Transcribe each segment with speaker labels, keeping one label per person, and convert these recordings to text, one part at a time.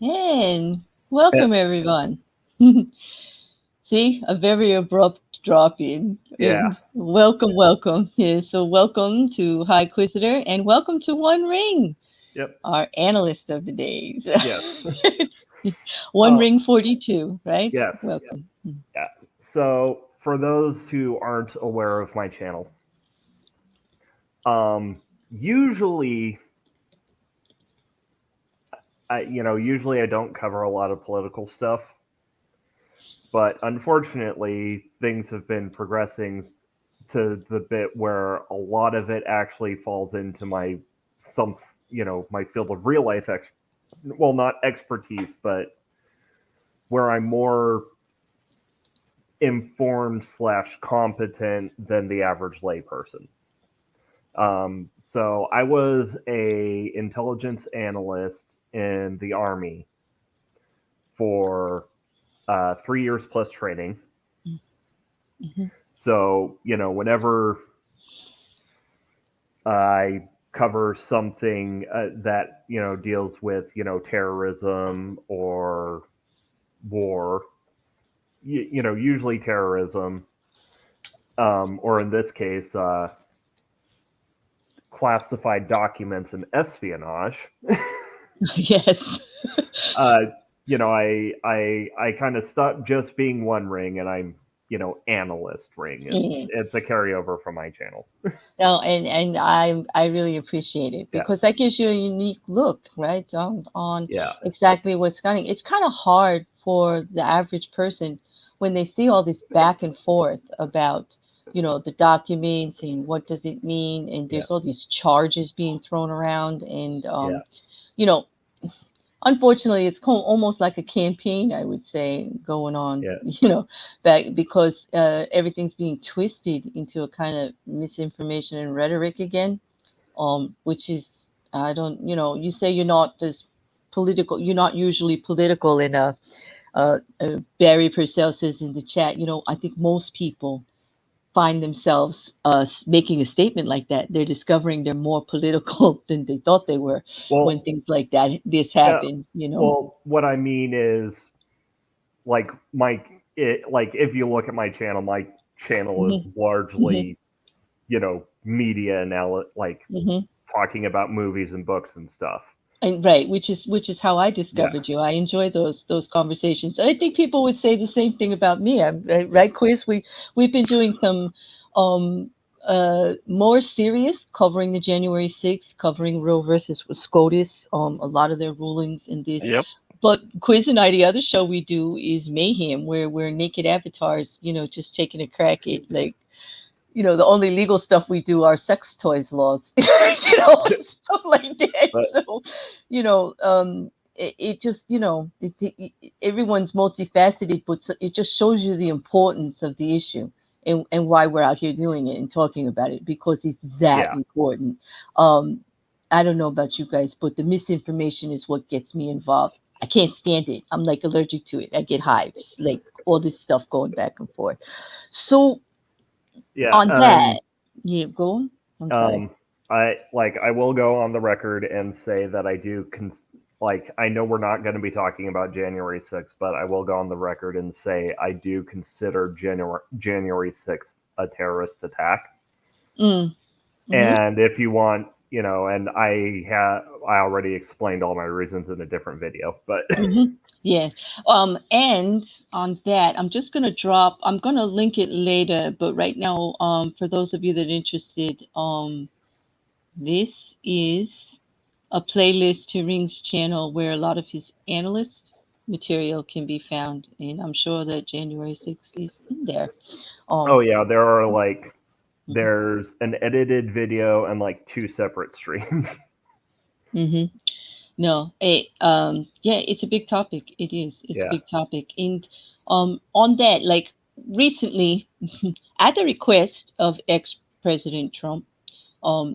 Speaker 1: And welcome everyone. See, a very abrupt drop in.
Speaker 2: Yeah.
Speaker 1: Welcome. Yeah, so welcome to High Inquisitor and welcome to One Ring,
Speaker 2: Yep.
Speaker 1: our analyst of the days.
Speaker 2: Yes.
Speaker 1: One Ring 42, right?
Speaker 2: Yes.
Speaker 1: Welcome.
Speaker 2: Yeah. So for those who aren't aware of my channel, usually I don't cover a lot of political stuff, but unfortunately things have been progressing to the bit where a lot of it actually falls into my field of real life not expertise, but where I'm more informed / competent than the average layperson. So I was a intelligence analyst in the Army for 3 years plus training.
Speaker 1: Mm-hmm.
Speaker 2: So, whenever I cover something that, deals with, terrorism or war, usually terrorism, or in this case, classified documents and espionage.
Speaker 1: Yes.
Speaker 2: I kind of stopped just being One Ring, and I'm analyst ring. It's a carryover from my channel.
Speaker 1: No, and I really appreciate it because that gives you a unique look, right? On exactly what's going. It's kind of hard for the average person when they see all this back and forth about the documents and what does it mean, and there's all these charges being thrown around, and unfortunately, it's almost like a campaign, I would say, going on, back because everything's being twisted into a kind of misinformation and rhetoric again, which is, I don't, you say you're not this political, you're not usually political, and Barry Purcell says in the chat, I think most people find themselves making a statement like that. They're discovering they're more political than they thought they were when things like this happen.
Speaker 2: Well, what I mean is, like if you look at my channel is largely, media and talking about movies and books and stuff.
Speaker 1: And right, which is how I discovered you. I enjoy those conversations. And I think people would say the same thing about me. Right, Quiz? We've been doing some more serious, covering the January 6th, covering Roe versus SCOTUS, a lot of their rulings in this.
Speaker 3: Yep.
Speaker 1: But Quiz and I, the other show we do is Mayhem, where we're naked avatars, just taking a crack at the only legal stuff we do are sex toys laws, stuff like that. But, so, it just, everyone's multifaceted, but it just shows you the importance of the issue and why we're out here doing it and talking about it, because it's that important. I don't know about you guys, but the misinformation is what gets me involved. I can't stand it. I'm like allergic to it. I get hives, like all this stuff going back and forth. So on that, go on. I'm sorry.
Speaker 2: I will go on the record and say that I do I know we're not going to be talking about January 6th, but I will go on the record and say I do consider January 6th a terrorist attack. Mm-hmm. And if you want, and I already explained all my reasons in a different video, but
Speaker 1: mm-hmm. Yeah. And on that, I'm going to link it later, but right now, for those of you that are interested, this is a playlist to Ring's channel where a lot of his analyst material can be found, and I'm sure that January 6th is in there.
Speaker 2: Oh yeah, there are there's an edited video and 2 separate streams.
Speaker 1: Mm-hmm. No, it's a big topic. It is. It's a big topic, and on that, recently, at the request of ex-President Trump,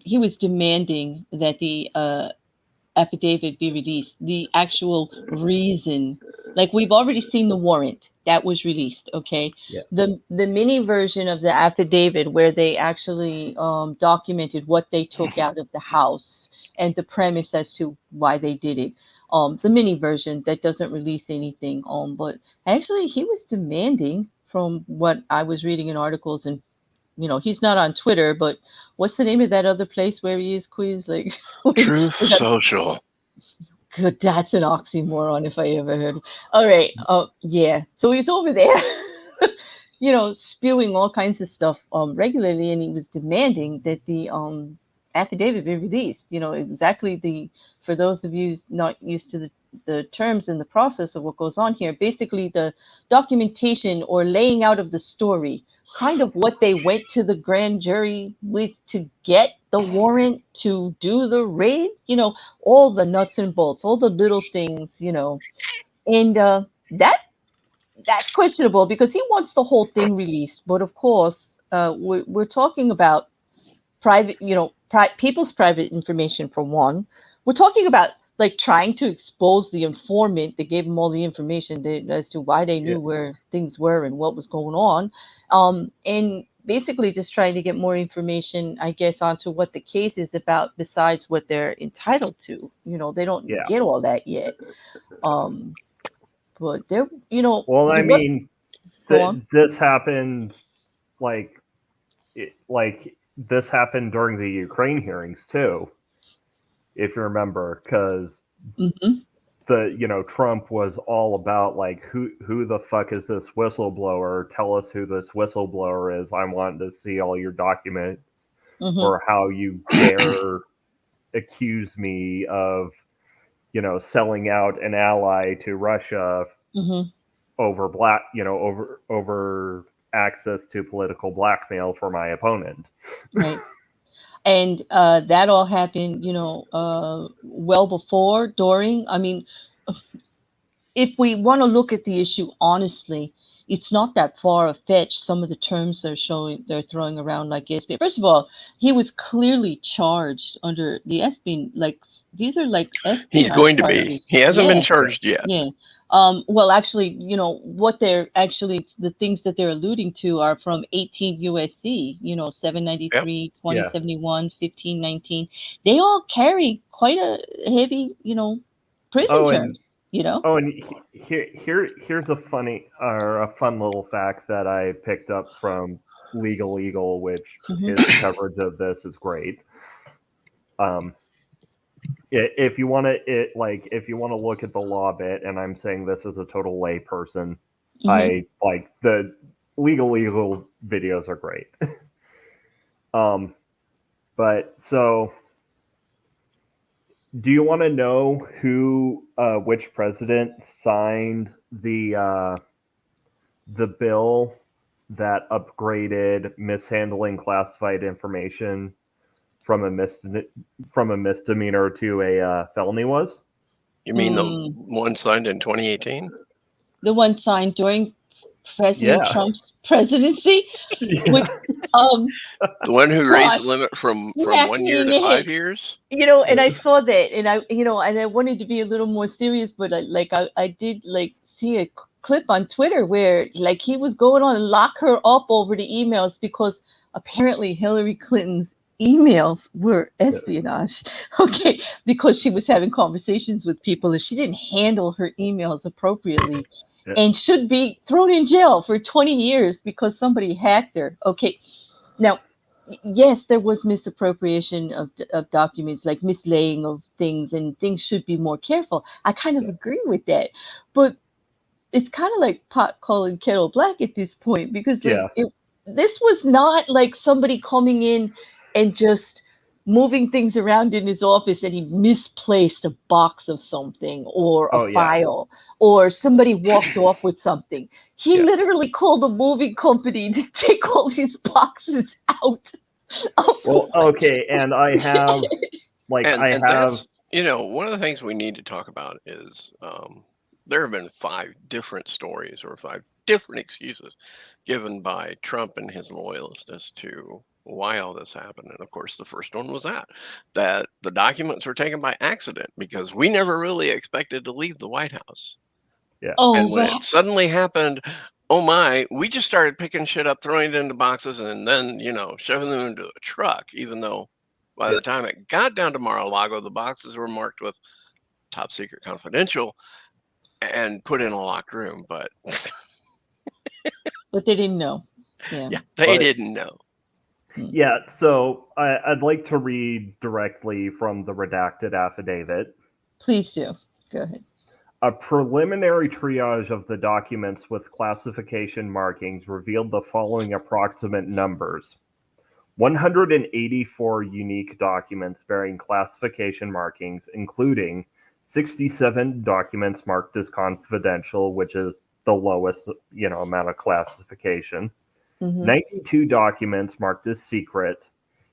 Speaker 1: he was demanding that the affidavit be released, the actual reason. We've already seen the warrant that was released, okay?
Speaker 2: Yeah.
Speaker 1: The mini version of the affidavit where they actually documented what they took out of the house and the premise as to why they did it. The mini version that doesn't release anything, but actually he was demanding, from what I was reading in articles, and he's not on Twitter, but what's the name of that other place where he is, Quiz?
Speaker 3: Truth Social.
Speaker 1: Good, that's an oxymoron if I ever heard. All right. Yeah. So he's over there, spewing all kinds of stuff regularly, and he was demanding that the affidavit be released. Exactly for those of you not used to the terms and the process of what goes on here, basically the documentation or laying out of the story, kind of what they went to the grand jury with to get the warrant to do the raid, all the nuts and bolts, all the little things, and that's questionable because he wants the whole thing released. But of course, we're talking about private, people's private information for one. We're talking about trying to expose the informant that gave them all the information as to why they knew where things were and what was going on. And basically just trying to get more information, I guess, onto what the case is about besides what they're entitled to. They don't get all that yet. But they're,
Speaker 2: Well, I mean, this happened this happened during the Ukraine hearings too, if you remember, because Trump was all about who the fuck is this whistleblower? Tell us who this whistleblower is. I want to see all your documents or how you dare accuse me of selling out an ally to Russia over over access to political blackmail for my opponent.
Speaker 1: Right. And that all happened, well before, during. I mean, if we want to look at the issue honestly, it's not that far-fetched. Some of the terms they're throwing around like SB. First of all, he was clearly charged under the SB. These are SB.
Speaker 3: He's going to be. He hasn't been charged yet.
Speaker 1: Yeah. Well, actually, what they're actually, the things that they're alluding to are from 18 USC, 793, 2071, 1519. They all carry quite a heavy, prison term.
Speaker 2: Oh, and here's a fun little fact that I picked up from Legal Eagle, which his coverage of this is great. If you want to look at the law bit, and I'm saying this as a total lay person, I the Legal Eagle videos are great. But so, do you want to know which president signed the bill that upgraded mishandling classified information from a misdemeanor to a felony was?
Speaker 3: You mean the one signed in 2018?
Speaker 1: The one signed during President Trump's presidency? With,
Speaker 3: the one who raised the limit from 1 year to 5 years?
Speaker 1: And I saw that, and I wanted to be a little more serious, but I did see a clip on Twitter where he was going on and lock her up over the emails because apparently Hillary Clinton's emails were espionage. Okay, because she was having conversations with people and she didn't handle her emails appropriately and should be thrown in jail for 20 years because somebody hacked her. Okay, now, yes, there was misappropriation of documents, like mislaying of things, and things should be more careful. I kind of agree with that, but it's kind of like pot calling kettle black at this point, because this was not like somebody coming in and just moving things around in his office and he misplaced a box of something or a file, or somebody walked off with something. He literally called a moving company to take all these boxes out.
Speaker 2: Well, okay, and I have
Speaker 3: that's, one of the things we need to talk about is there have been 5 different stories or 5 different excuses given by Trump and his loyalists as to why all this happened. And of course, the first one was that the documents were taken by accident because we never really expected to leave the White House.
Speaker 2: Yeah.
Speaker 3: And when it suddenly happened, oh my, we just started picking shit up, throwing it into boxes, and then, shoving them into a truck, even though by the time it got down to Mar-a-Lago, the boxes were marked with top secret confidential and put in a locked room. But
Speaker 1: but they didn't know. Yeah,
Speaker 3: they didn't know.
Speaker 2: Yeah, so I'd like to read directly from the redacted affidavit.
Speaker 1: Please do. Go ahead.
Speaker 2: A preliminary triage of the documents with classification markings revealed the following approximate numbers. 184 unique documents bearing classification markings, including 67 documents marked as confidential, which is the lowest, amount of classification. 92 documents marked as secret,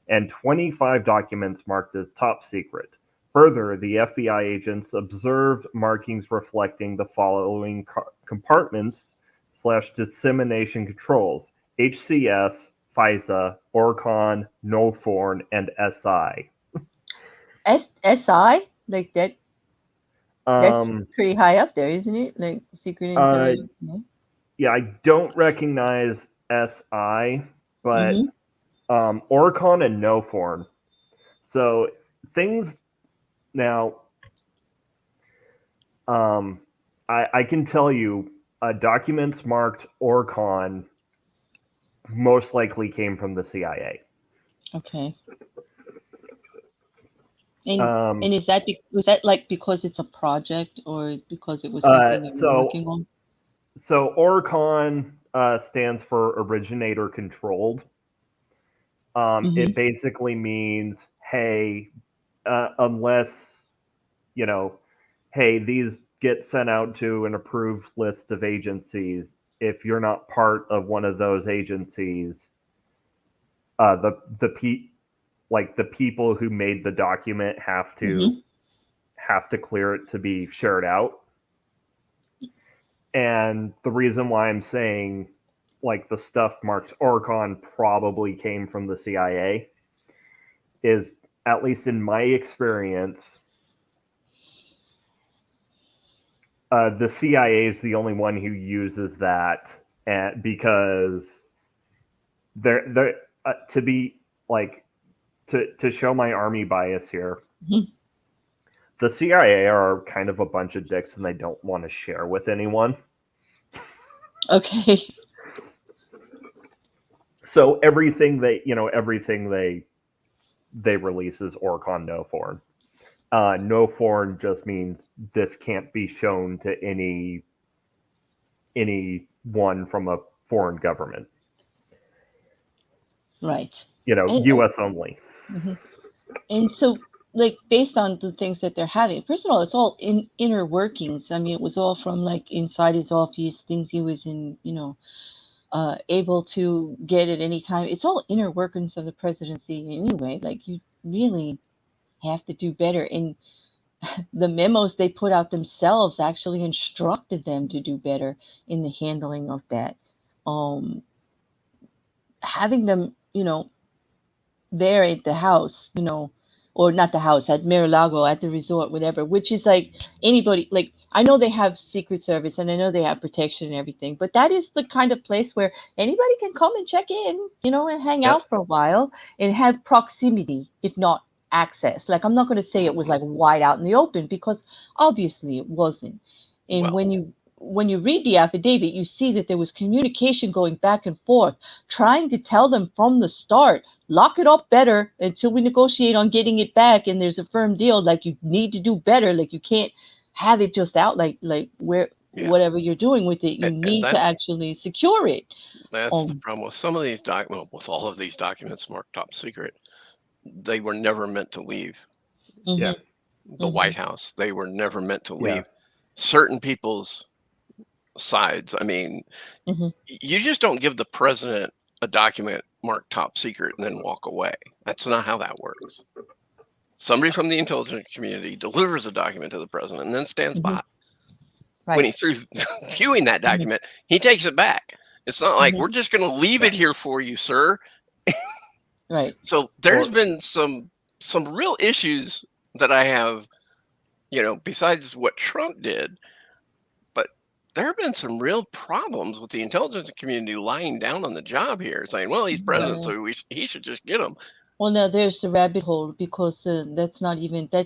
Speaker 2: and 25 documents marked as top secret. Further, the FBI agents observed markings reflecting the following compartments/dissemination controls: HCS, FISA, ORCON, NOFORN, and SI.
Speaker 1: SI? Like that? That's pretty high up there, isn't it? Like secret information.
Speaker 2: Yeah, I don't recognize SI, but ORCON and NOFORN. So things now, I can tell you, documents marked ORCON most likely came from the CIA.
Speaker 1: Okay. And is that was that because it's a project or because it was something that we're working on?
Speaker 2: So ORCON stands for originator controlled. It basically means, hey, unless, hey, these get sent out to an approved list of agencies. If you're not part of one of those agencies, the people who made the document have to clear it to be shared out. And the reason why I'm saying the stuff marked ORCON probably came from the CIA is, at least in my experience, the CIA is the only one who uses that, because they're to be to show my army bias here. The CIA are kind of a bunch of dicks and they don't want to share with anyone.
Speaker 1: Okay.
Speaker 2: So everything they release is ORCON NOFORN. NOFORN just means this can't be shown to anyone from a foreign government.
Speaker 1: Right.
Speaker 2: U.S. only.
Speaker 1: And so, based on the things that they're having, first of all, it's all in inner workings. I mean, it was all from inside his office, things he was able to get at any time. It's all inner workings of the presidency anyway. You really have to do better. And the memos they put out themselves actually instructed them to do better in the handling of that. Having them, there at the house, or not the house, at Mar-a-Lago, at the resort, whatever, which is like anybody, like, I know they have Secret Service and I know they have protection and everything, but that is the kind of place where anybody can come and check in, and hang out for a while and have proximity, if not access. Like, I'm not going to say it was like wide out in the open, because obviously it wasn't. And when you read the affidavit, you see that there was communication going back and forth, trying to tell them from the start, lock it up better until we negotiate on getting it back and there's a firm deal. Like, you need to do better. Like, you can't have it just out like where whatever you're doing with it, you need to actually secure it.
Speaker 3: That's the problem with some of these with all of these documents marked top secret. They were never meant to leave the White House. They were never meant to leave certain people's sides. I mean, you just don't give the president a document marked top secret and then walk away. That's not how that works. Somebody from the intelligence community delivers a document to the president and then stands by. Right. When he's through viewing that document, he takes it back. It's not like we're just going to leave it here for you, sir.
Speaker 1: Right.
Speaker 3: So there's been some real issues that I have, besides what Trump did. There have been some real problems with the intelligence community lying down on the job here, saying, well, he's president, so he should just get him.
Speaker 1: Well, now there's the rabbit hole, because that's not even, the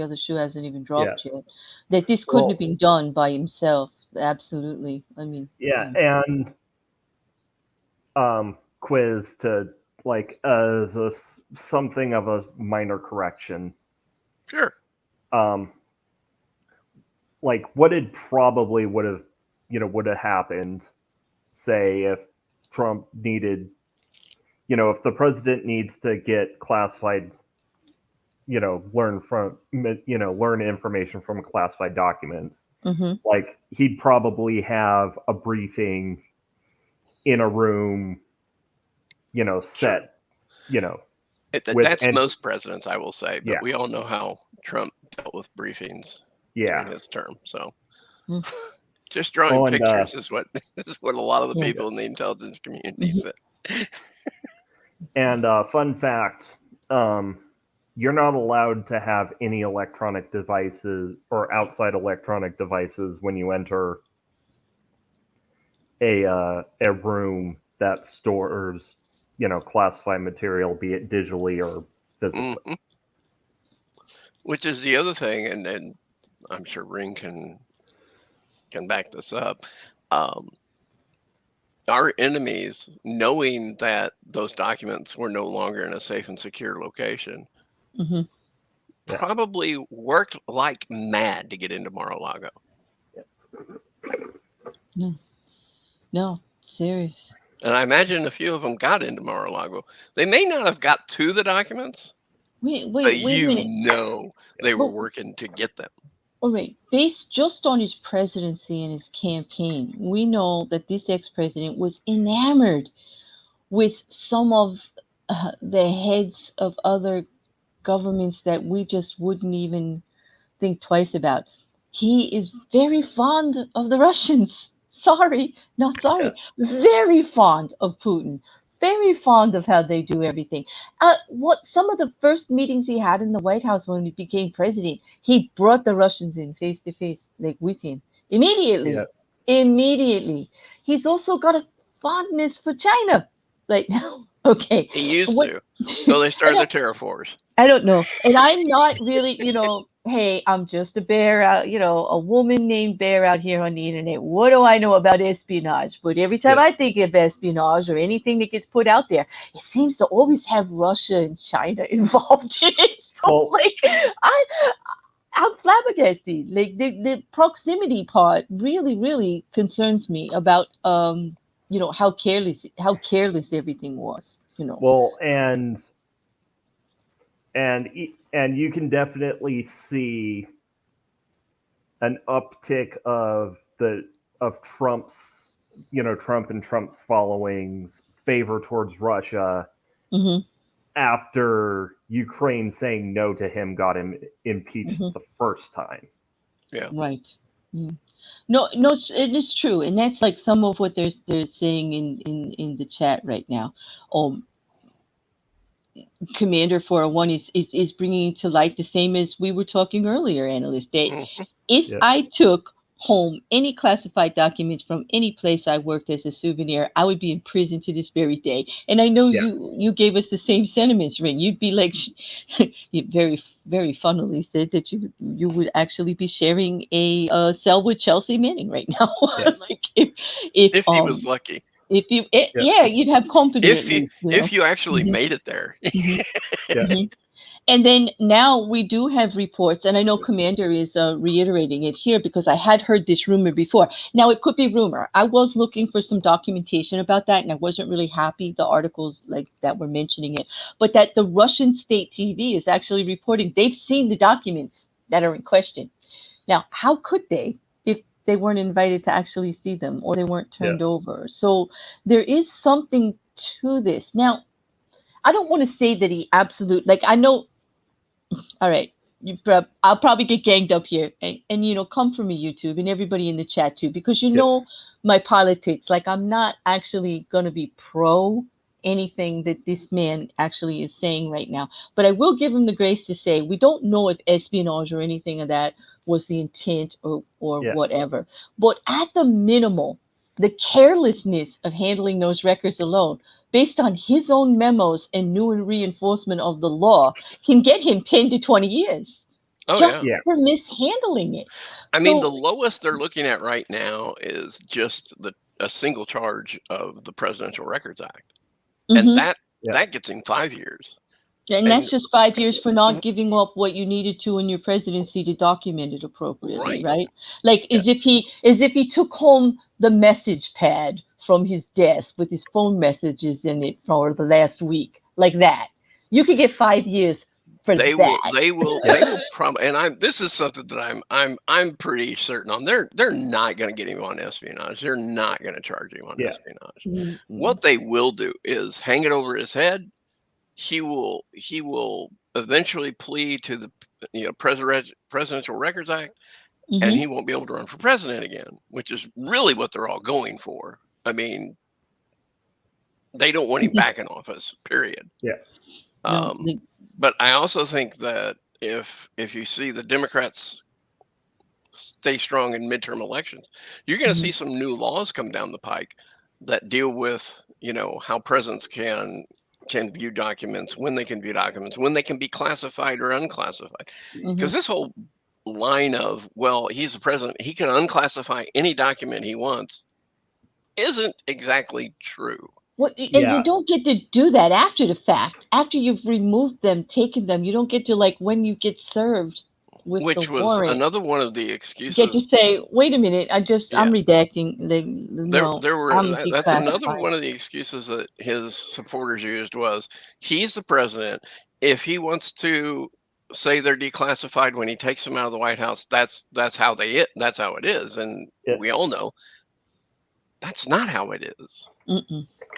Speaker 1: other shoe hasn't even dropped yet. That this couldn't have been done by himself. Absolutely. I mean.
Speaker 2: Yeah. And quiz to, like, as something of a minor correction.
Speaker 3: Sure.
Speaker 2: Like, what would have happened, say, if Trump needed, if the president needs to get classified, learn information from classified documents, like, he'd probably have a briefing in a room, set,
Speaker 3: that's most presidents, I will say, but we all know how Trump dealt with briefings. During his term, so just drawing pictures is what a lot of the people in the intelligence community said.
Speaker 2: And fun fact, you're not allowed to have any electronic devices or outside electronic devices when you enter a room that stores, classified material, be it digitally or physically.
Speaker 3: Which is the other thing, and I'm sure Ring can back this up. Our enemies, knowing that those documents were no longer in a safe and secure location, probably worked like mad to get into Mar-a-Lago.
Speaker 1: No, serious.
Speaker 3: And I imagine a few of them got into Mar-a-Lago. They may not have got to the documents, but they were working to get them.
Speaker 1: All right, based just on his presidency and his campaign, we know that this ex-president was enamored with some of the heads of other governments that we just wouldn't even think twice about. He is very fond of the Russians. Very fond of Putin. Very fond of how they do everything. What some of the first meetings he had in the White House when he became president, he brought the Russians in face to face, like, with him immediately. Immediately. He's also got a fondness for China right now. Okay.
Speaker 3: He used to. So they started the terraforms.
Speaker 1: I don't know. And I'm not really, hey, I'm just a bear out, a woman named Bear out here on the internet. What do I know about espionage? But every time I think of espionage or anything that gets put out there, it seems to always have Russia and China involved in it. So, I'm flabbergasted. Like, the proximity part really, really concerns me about, how careless everything was.
Speaker 2: Well, and you can definitely see an uptick of Trump's, Trump and Trump's following's favor towards Russia after Ukraine saying no to him got him impeached the first time.
Speaker 3: Yeah.
Speaker 1: Right. Yeah. No, it is true, and that's like some of what they're saying in the chat right now. Commander 401 is bringing to light the same as we were talking earlier, Analyst Day. If I took home any classified documents from any place I worked as a souvenir, I would be in prison to this very day. And I know you gave us the same sentiments, Ring. You'd be like, you very, very funnily said that you would actually be sharing a cell with Chelsea Manning right now. Like if
Speaker 3: he was lucky.
Speaker 1: If you, you'd have company.
Speaker 3: If you actually made it there.
Speaker 1: And then now we do have reports, and I know Commander is reiterating it here because I had heard this rumor before. Now, it could be rumor. I was looking for some documentation about that, and I wasn't really happy, the articles like that were mentioning it, but that the Russian state TV is actually reporting they've seen the documents that are in question. Now, how could they if they weren't invited to actually see them or they weren't turned over? So there is something to this. Now, I don't want to say that he I know. All right, I'll probably get ganged up here, and come for me, YouTube, and everybody in the chat too, because you know my politics. Like, I'm not actually going to be pro anything that this man actually is saying right now, but I will give him the grace to say we don't know if espionage or anything of that was the intent or whatever. But at the minimal, the carelessness of handling those records alone, based on his own memos and new reinforcement of the law, can get him 10 to 20 years for mishandling it.
Speaker 3: I mean, the lowest they're looking at right now is just a single charge of the Presidential Records Act. And that gets him 5 years.
Speaker 1: And that's just 5 years for not giving up what you needed to in your presidency to document it appropriately, right? Like as if he took home the message pad from his desk with his phone messages in it for the last week, like that. You could get 5 years for that.
Speaker 3: They will probably, and this is something that I'm pretty certain on. They're not going to get him on espionage. They're not going to charge him on espionage. What they will do is hang it over his head. He will eventually plead to the Presidential Records Act, and he won't be able to run for president again, which is really what they're all going for. I mean, they don't want him back in office, period. But I also think that if you see the Democrats stay strong in midterm elections, you're going to see some new laws come down the pike that deal with, how presidents can view documents, when they can view documents, when they can be classified or unclassified. Because this whole line of, well, he's the president, he can unclassify any document he wants, isn't exactly true.
Speaker 1: Well, and you don't get to do that after the fact. After you've removed them, taken them, you don't get to, like, when you get served with
Speaker 3: which
Speaker 1: the
Speaker 3: was
Speaker 1: warrant,
Speaker 3: another one of the excuses.
Speaker 1: Get to say, wait a minute, I'm redacting.
Speaker 3: That's another one of the excuses that his supporters used was he's the president. If he wants to say they're declassified when he takes them out of the White House, that's how it is, and we all know that's not how it is.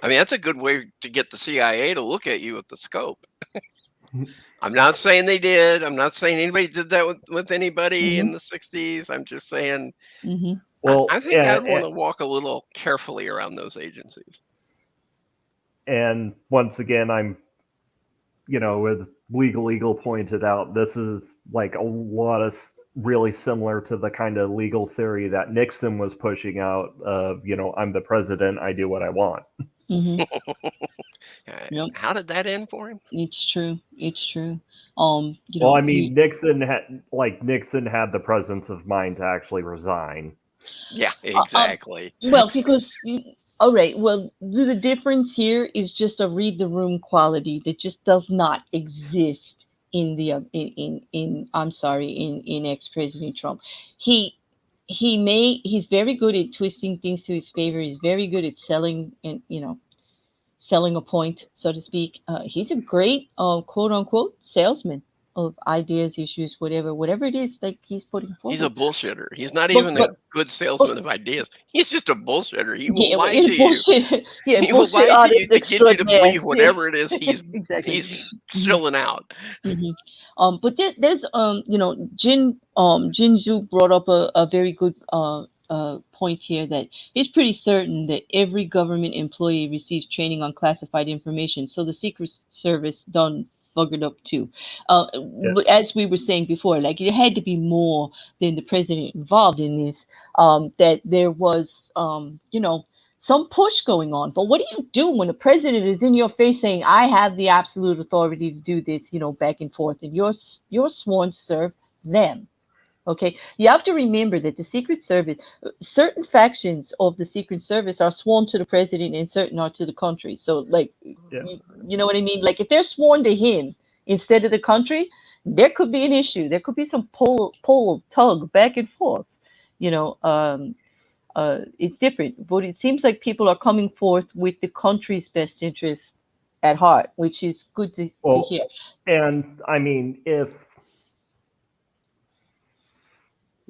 Speaker 3: I mean, that's a good way to get the CIA to look at you with the scope. I'm not saying they did. I'm not saying anybody did that with anybody in the 60s. I'm just saying, well, I think I'd want to walk a little carefully around those agencies.
Speaker 2: And once again, I'm, as Legal Eagle pointed out, this is like a lot of really similar to the kind of legal theory that Nixon was pushing out of, I'm the president, I do what I want.
Speaker 3: How did that end for him?
Speaker 1: It's true.
Speaker 2: Well, I mean, Nixon had the presence of mind to actually resign.
Speaker 3: Yeah, exactly.
Speaker 1: Well, because all right. Well, the difference here is just a read the room quality that just does not exist in the in ex-President Trump. He's very good at twisting things to his favor. He's very good at selling and selling a point, so to speak. He's a great quote unquote salesman. of ideas, issues, whatever it is, like he's putting forward.
Speaker 3: He's a bullshitter. He's not even a good salesman of ideas. He's just a bullshitter. He will lie to you. He will lie to you to get you to believe whatever it is he's
Speaker 1: exactly.
Speaker 3: he's chilling out.
Speaker 1: But there's Jin Zhu brought up a very good point here, that he's pretty certain that every government employee receives training on classified information. So the Secret Service done figured up too. As we were saying before, like there had to be more than the president involved in this. That there was, some push going on. But what do you do when the president is in your face saying, "I have the absolute authority to do this," back and forth, and you're sworn to serve them? Okay, you have to remember that the Secret Service, certain factions of the Secret Service are sworn to the president and certain are to the country. So, like, you know what I mean? Like, if they're sworn to him instead of the country, there could be an issue. There could be some pull, tug, back and forth. It's different. But it seems like people are coming forth with the country's best interest at heart, which is good to hear.
Speaker 2: And, I mean, if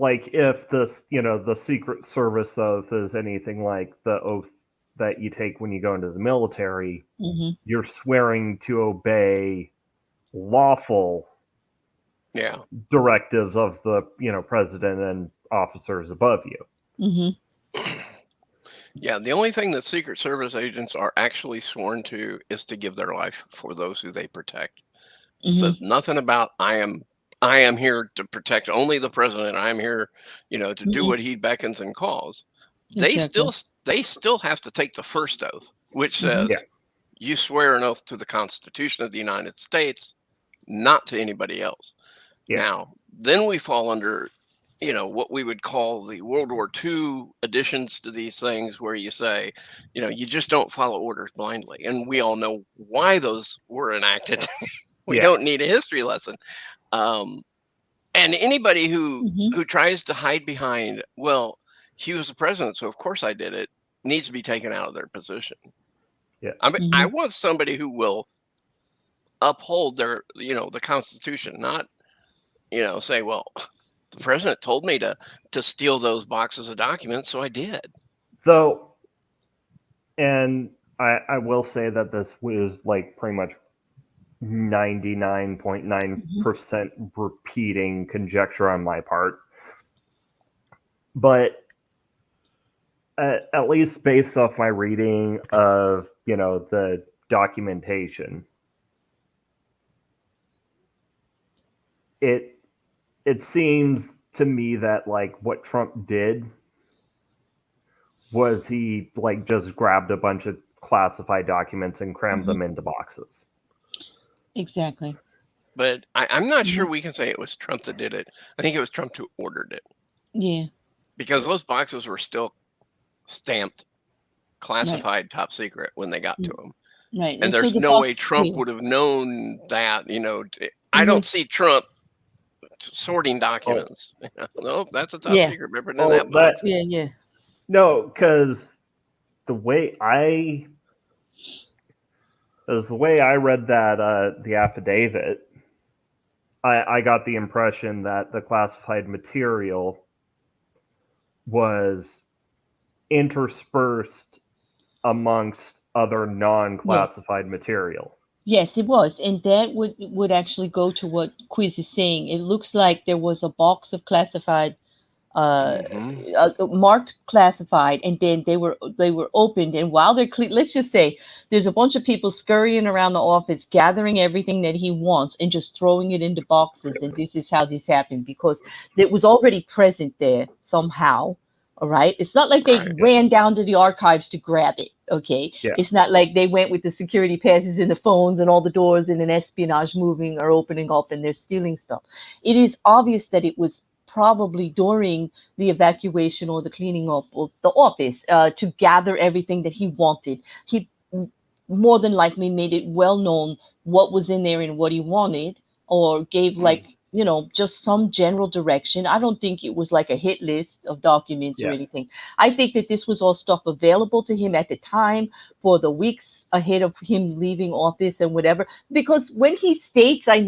Speaker 2: the Secret Service oath is anything like the oath that you take when you go into the military, you're swearing to obey lawful directives of the, president and officers above you.
Speaker 3: Yeah, the only thing that Secret Service agents are actually sworn to is to give their life for those who they protect. It says nothing about I am here to protect only the president. I am here, to do what he beckons and calls. Exactly. They still have to take the first oath, which says you swear an oath to the Constitution of the United States, not to anybody else. Now, then we fall under, what we would call the World War II additions to these things, where you say, you just don't follow orders blindly. And we all know why those were enacted. We don't need a history lesson. And anybody who tries to hide behind, well, he was the president, so of course I did it, needs to be taken out of their position. I mean, I want somebody who will uphold their, the Constitution, not, say, well, the president told me to steal those boxes of documents, so I did.
Speaker 2: So, and I will say that this was like pretty much 99.9% repeating conjecture on my part, but at least based off my reading of the documentation, it seems to me that like what Trump did was he like just grabbed a bunch of classified documents and crammed them into boxes.
Speaker 1: Exactly.
Speaker 3: But I'm not sure we can say it was Trump that did it. I think it was Trump who ordered it.
Speaker 1: Yeah.
Speaker 3: Because those boxes were still stamped classified top secret when they got to them.
Speaker 1: Right.
Speaker 3: And there's no way Trump would have known that, I don't see Trump sorting documents. No, that's a top secret. Remember that box.
Speaker 2: No, because the way I read that the affidavit, I got the impression that the classified material was interspersed amongst other non-classified material.
Speaker 1: Yes, it was. And that would actually go to what Quiz is saying. It looks like there was a box of classified, marked classified, and then they were opened. And while they're let's just say there's a bunch of people scurrying around the office, gathering everything that he wants and just throwing it into boxes. And this is how this happened, because it was already present there somehow. All right. It's not like they ran down to the archives to grab it. Okay. Yeah. It's not like they went with the security passes in the phones and all the doors and an espionage moving or opening up and they're stealing stuff. It is obvious that it was probably during the evacuation or the cleaning up of the office to gather everything that he wanted. He more than likely made it well known what was in there and what he wanted, or gave like just some general direction. I don't think it was like a hit list of documents or anything. I think that this was all stuff available to him at the time for the weeks ahead of him leaving office and whatever. Because when he states, I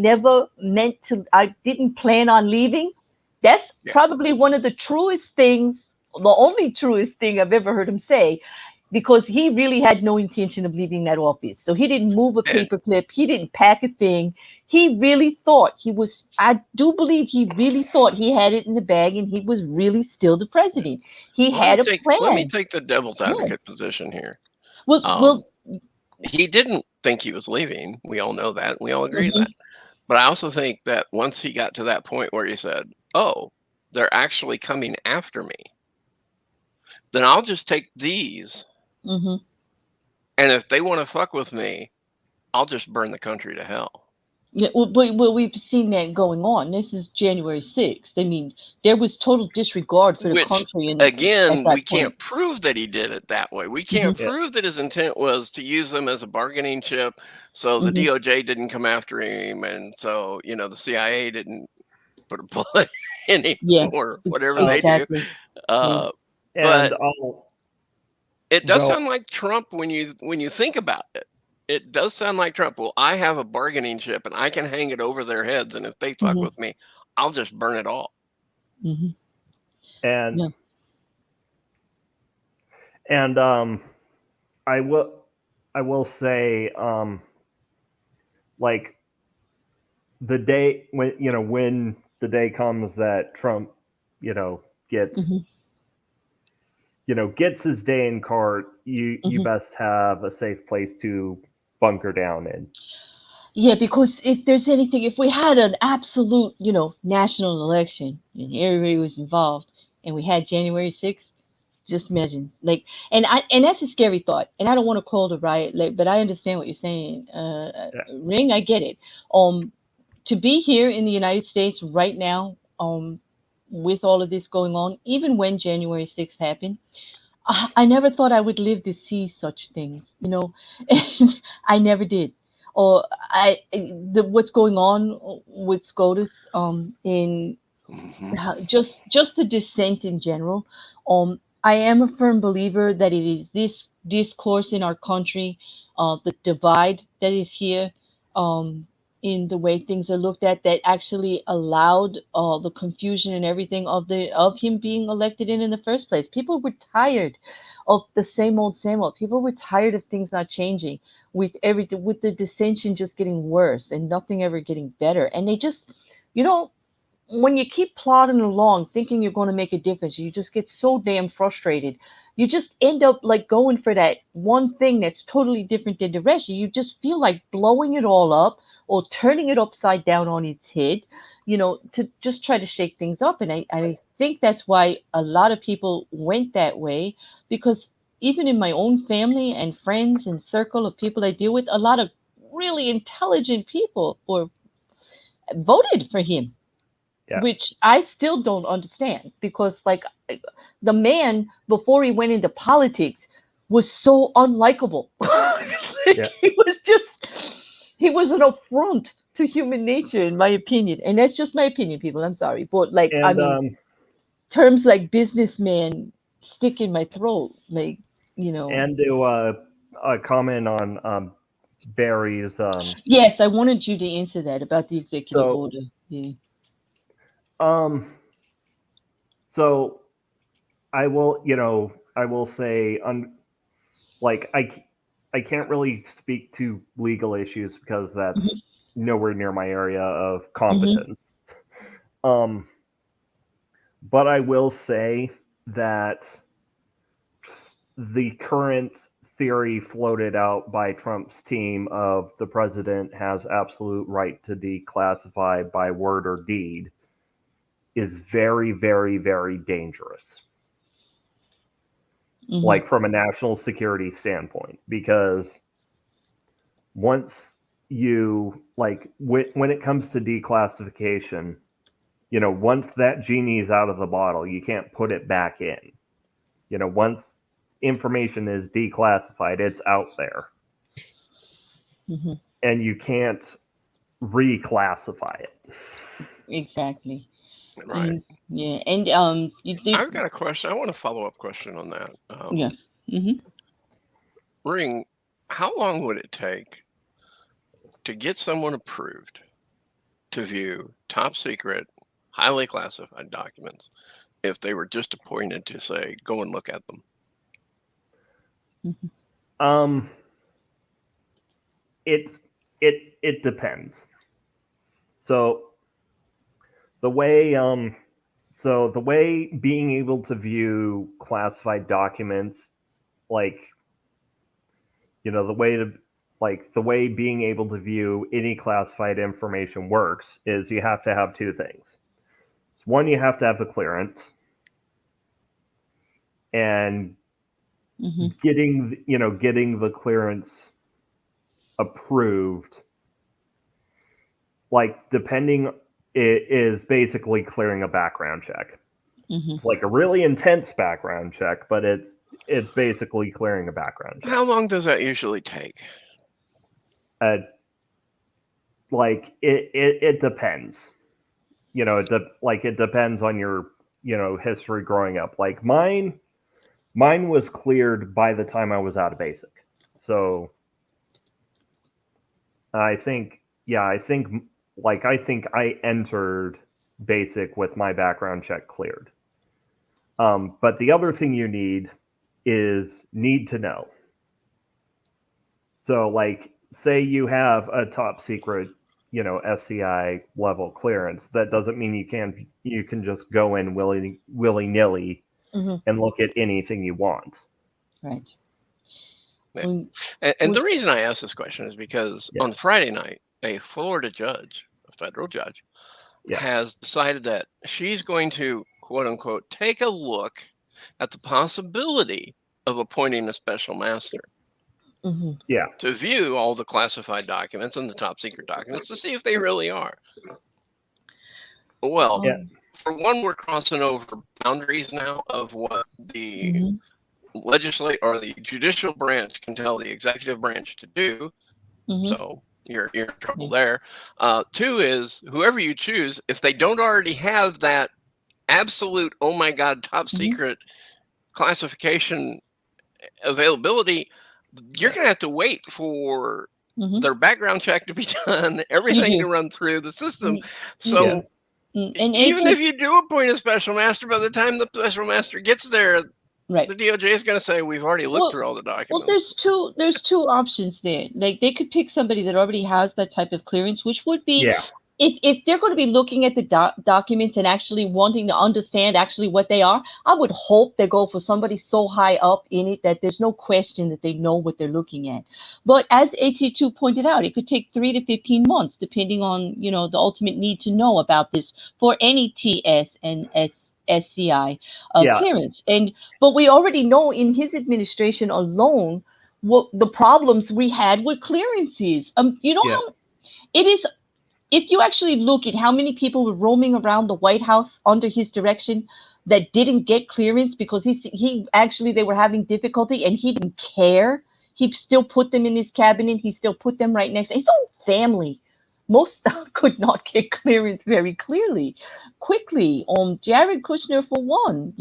Speaker 1: didn't plan on leaving, that's probably one of the truest things, the only truest thing I've ever heard him say, because he really had no intention of leaving that office. So he didn't move a paperclip. He didn't pack a thing. He really thought I do believe he really thought he had it in the bag and he was really still the president. He had a plan.
Speaker 3: Let me take the devil's advocate position here.
Speaker 1: Well,
Speaker 3: he didn't think he was leaving. We all know that. We all agree to that. But I also think that once he got to that point where he said, oh, they're actually coming after me, then I'll just take these. And if they want to fuck with me, I'll just burn the country to hell.
Speaker 1: Yeah, well, we've seen that going on. This is January 6th. I mean, there was total disregard for the country. And
Speaker 3: again, we can't prove that he did it that way. We can't prove that his intent was to use them as a bargaining chip, so the DOJ didn't come after him, and so the CIA didn't put a bullet in him or whatever they do. But it does sound like Trump when you think about it. It does sound like Trump. Well, I have a bargaining chip and I can hang it over their heads, and if they fuck with me, I'll just burn it all.
Speaker 2: And I will say, like, the day when the day comes that Trump gets his day in court, you best have a safe place to bunker down in.
Speaker 1: Yeah, because if we had an absolute, national election and everybody was involved and we had January 6th, just imagine, and that's a scary thought. And I don't want to call it a riot, but I understand what you're saying. Ring, I get it. To be here in the United States right now, with all of this going on, even when January 6th happened, I never thought I would live to see such things, I never did. Or what's going on with SCOTUS, in just the dissent in general. I am a firm believer that it is this discourse in our country, the divide that is here, in the way things are looked at, that actually allowed the confusion and everything of him being elected in the first place. People were tired of the same old. People were tired of things not changing, with the dissension just getting worse and nothing ever getting better. And they just, when you keep plodding along thinking you're going to make a difference, you just get so damn frustrated. You just end up like going for that one thing that's totally different than the rest. You just feel like blowing it all up or turning it upside down on its head, to just try to shake things up. And I think that's why a lot of people went that way, because even in my own family and friends and circle of people I deal with, a lot of really intelligent people voted for him. Yeah. Which I still don't understand, because the man, before he went into politics, was so unlikable. He was an affront to human nature, in my opinion. And that's just my opinion, people. I'm sorry. But terms like businessman stick in my throat. And
Speaker 2: to comment on Barry's.
Speaker 1: Yes, I wanted you to answer that about the executive order. Yeah.
Speaker 2: So I will say, I can't really speak to legal issues because that's nowhere near my area of competence. But I will say that the current theory floated out by Trump's team of the president has absolute right to declassify by word or deed is very, very, very dangerous. Like, from a national security standpoint, because once you, when it comes to declassification, once that genie is out of the bottle, you can't put it back in. Once information is declassified, it's out there. And you can't reclassify it.
Speaker 1: Exactly.
Speaker 3: Right.
Speaker 1: And, yeah, and
Speaker 3: I've got a question. I want a follow-up question on that.
Speaker 1: Yeah.
Speaker 3: Ring, how long would it take to get someone approved to view top secret, highly classified documents if they were just appointed to say, go and look at them?
Speaker 2: It depends. So the way being able to view classified documents, like, the way being able to view any classified information works is you have to have two things. One, you have to have the clearance, and getting the clearance approved, like, depending, it is basically clearing a background check. It's like a really intense background check, but it's basically clearing a background check.
Speaker 3: How long does that usually take?
Speaker 2: Like, it depends. It depends on your history growing up. Like, mine was cleared by the time I was out of basic. So I think I entered basic with my background check cleared. But the other thing you need to know. So, like, say you have a top secret, SCI level clearance. That doesn't mean you can just go in willy-nilly and look at anything you want.
Speaker 1: Right.
Speaker 3: Yeah. And the reason I ask this question is because on Friday night, a Florida judge, a federal judge, has decided that she's going to, quote unquote, take a look at the possibility of appointing a special master. To view all the classified documents and the top secret documents to see if they really are. Well, for one, we're crossing over boundaries now of what the legislative or the judicial branch can tell the executive branch to do. So you're in trouble there. Two is, whoever you choose, if they don't already have that absolute, oh my God, top secret classification availability, you're going to have to wait for their background check to be done, everything to run through the system. So even if you do appoint a special master, by the time the special master gets there, the DOJ is going to say, we've already looked through all the documents.
Speaker 1: Well, there's two options there. Like, they could pick somebody that already has that type of clearance, which would be, if they're going to be looking at the documents and actually wanting to understand actually what they are, I would hope they go for somebody so high up in it that there's no question that they know what they're looking at. But as AT2 pointed out, it could take 3 to 15 months, depending on, the ultimate need to know about this for any TS and SCI clearance. But we already know in his administration alone what the problems we had with clearances. How it is. If you actually look at how many people were roaming around the White House under his direction that didn't get clearance because they were having difficulty and he didn't care. He still put them in his cabinet. He still put them right next to his own family. Most could not get clearance very quickly. Jared Kushner, for one,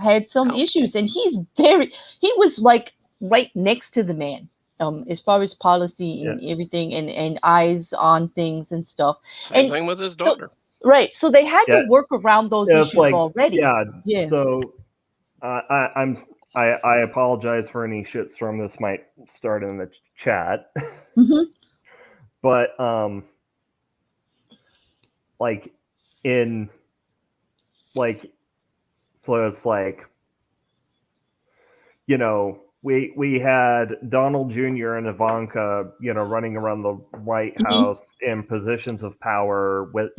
Speaker 1: had some issues, and he was like right next to the man. As far as policy and everything and eyes on things and stuff.
Speaker 3: Same thing with his daughter.
Speaker 1: So they had to work around those issues already.
Speaker 2: So I apologize for any shitstorm this might start in the chat. But so it's like, we had Donald Jr. and Ivanka, running around the White House in positions of power with,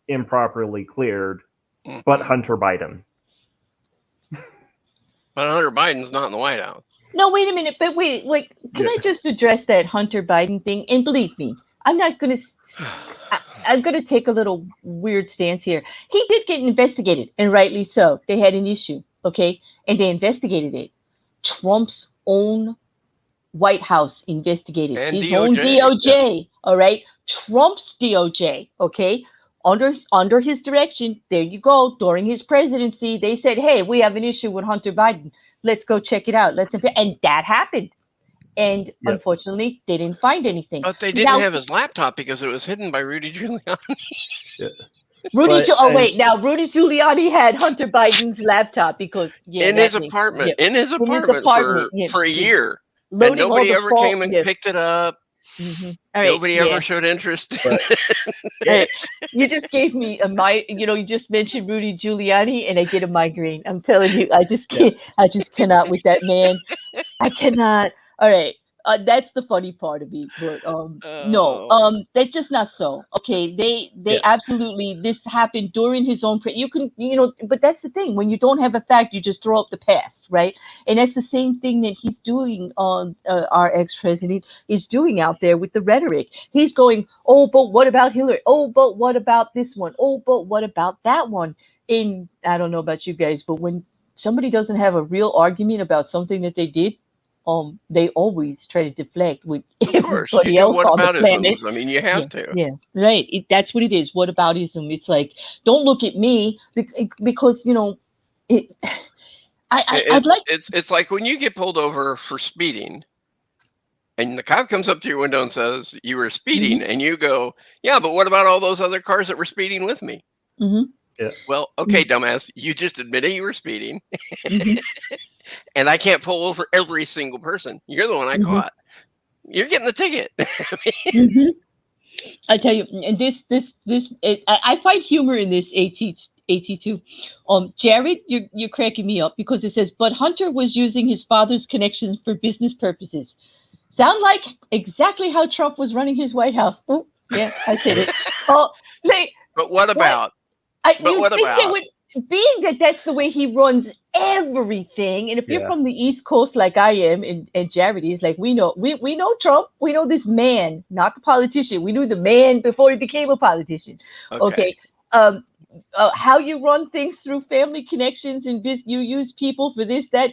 Speaker 2: improperly cleared, but Hunter Biden.
Speaker 3: But Hunter Biden's not in the White House.
Speaker 1: No, wait a minute. But wait, can I just address that Hunter Biden thing? And believe me, I'm going to take a little weird stance here. He did get investigated, and rightly so. They had an issue, okay? And they investigated it. Trump's own White House investigated.
Speaker 3: And
Speaker 1: his own DOJ, all right? Trump's DOJ, okay? under his direction, there you go, during his presidency, they said, hey, we have an issue with Hunter Biden. Let's go check it out. And that happened. And unfortunately, they didn't find anything.
Speaker 3: But they didn't have his laptop because it was hidden by Rudy Giuliani.
Speaker 1: Rudy Giuliani had Hunter Biden's laptop because
Speaker 3: in his apartment for a year. And nobody ever came and picked it up. Nobody ever showed interest.
Speaker 1: You just gave me you just mentioned Rudy Giuliani and I get a migraine. I'm telling you, I just can't. I just cannot with that man. I cannot. All right. That's the funny part of it, but no, that's just not so. Okay, they absolutely, this happened during his own. You can, but that's the thing. When you don't have a fact, you just throw up the past, right? And that's the same thing that he's doing on our ex-president is doing out there with the rhetoric. He's going, oh, but what about Hillary? Oh, but what about this one? Oh, but what about that one? And I don't know about you guys, but when somebody doesn't have a real argument about something that they did, they always try to deflect with everybody else on the planet.
Speaker 3: I mean, you have to.
Speaker 1: Yeah, right. That's what it is. What aboutism? It's like, don't look at me because it's
Speaker 3: like when you get pulled over for speeding, and the cop comes up to your window and says you were speeding, and you go, yeah, but what about all those other cars that were speeding with me?
Speaker 2: Yeah.
Speaker 3: Well, okay, dumbass, you just admitted you were speeding. And I can't pull over every single person. You're the one I caught. You're getting the ticket.
Speaker 1: I tell you, and I find humor in this AT2. Jared, you're cracking me up because it says, but Hunter was using his father's connections for business purposes. Sound like exactly how Trump was running his White House. Oh, yeah, I said it.
Speaker 3: But what about?
Speaker 1: Being that's the way he runs everything, and if you're from the East Coast like I am, and Jared is, like, we know Trump, we know this man, not the politician. We knew the man before he became a politician. Okay. How you run things through family connections and you use people for this, that,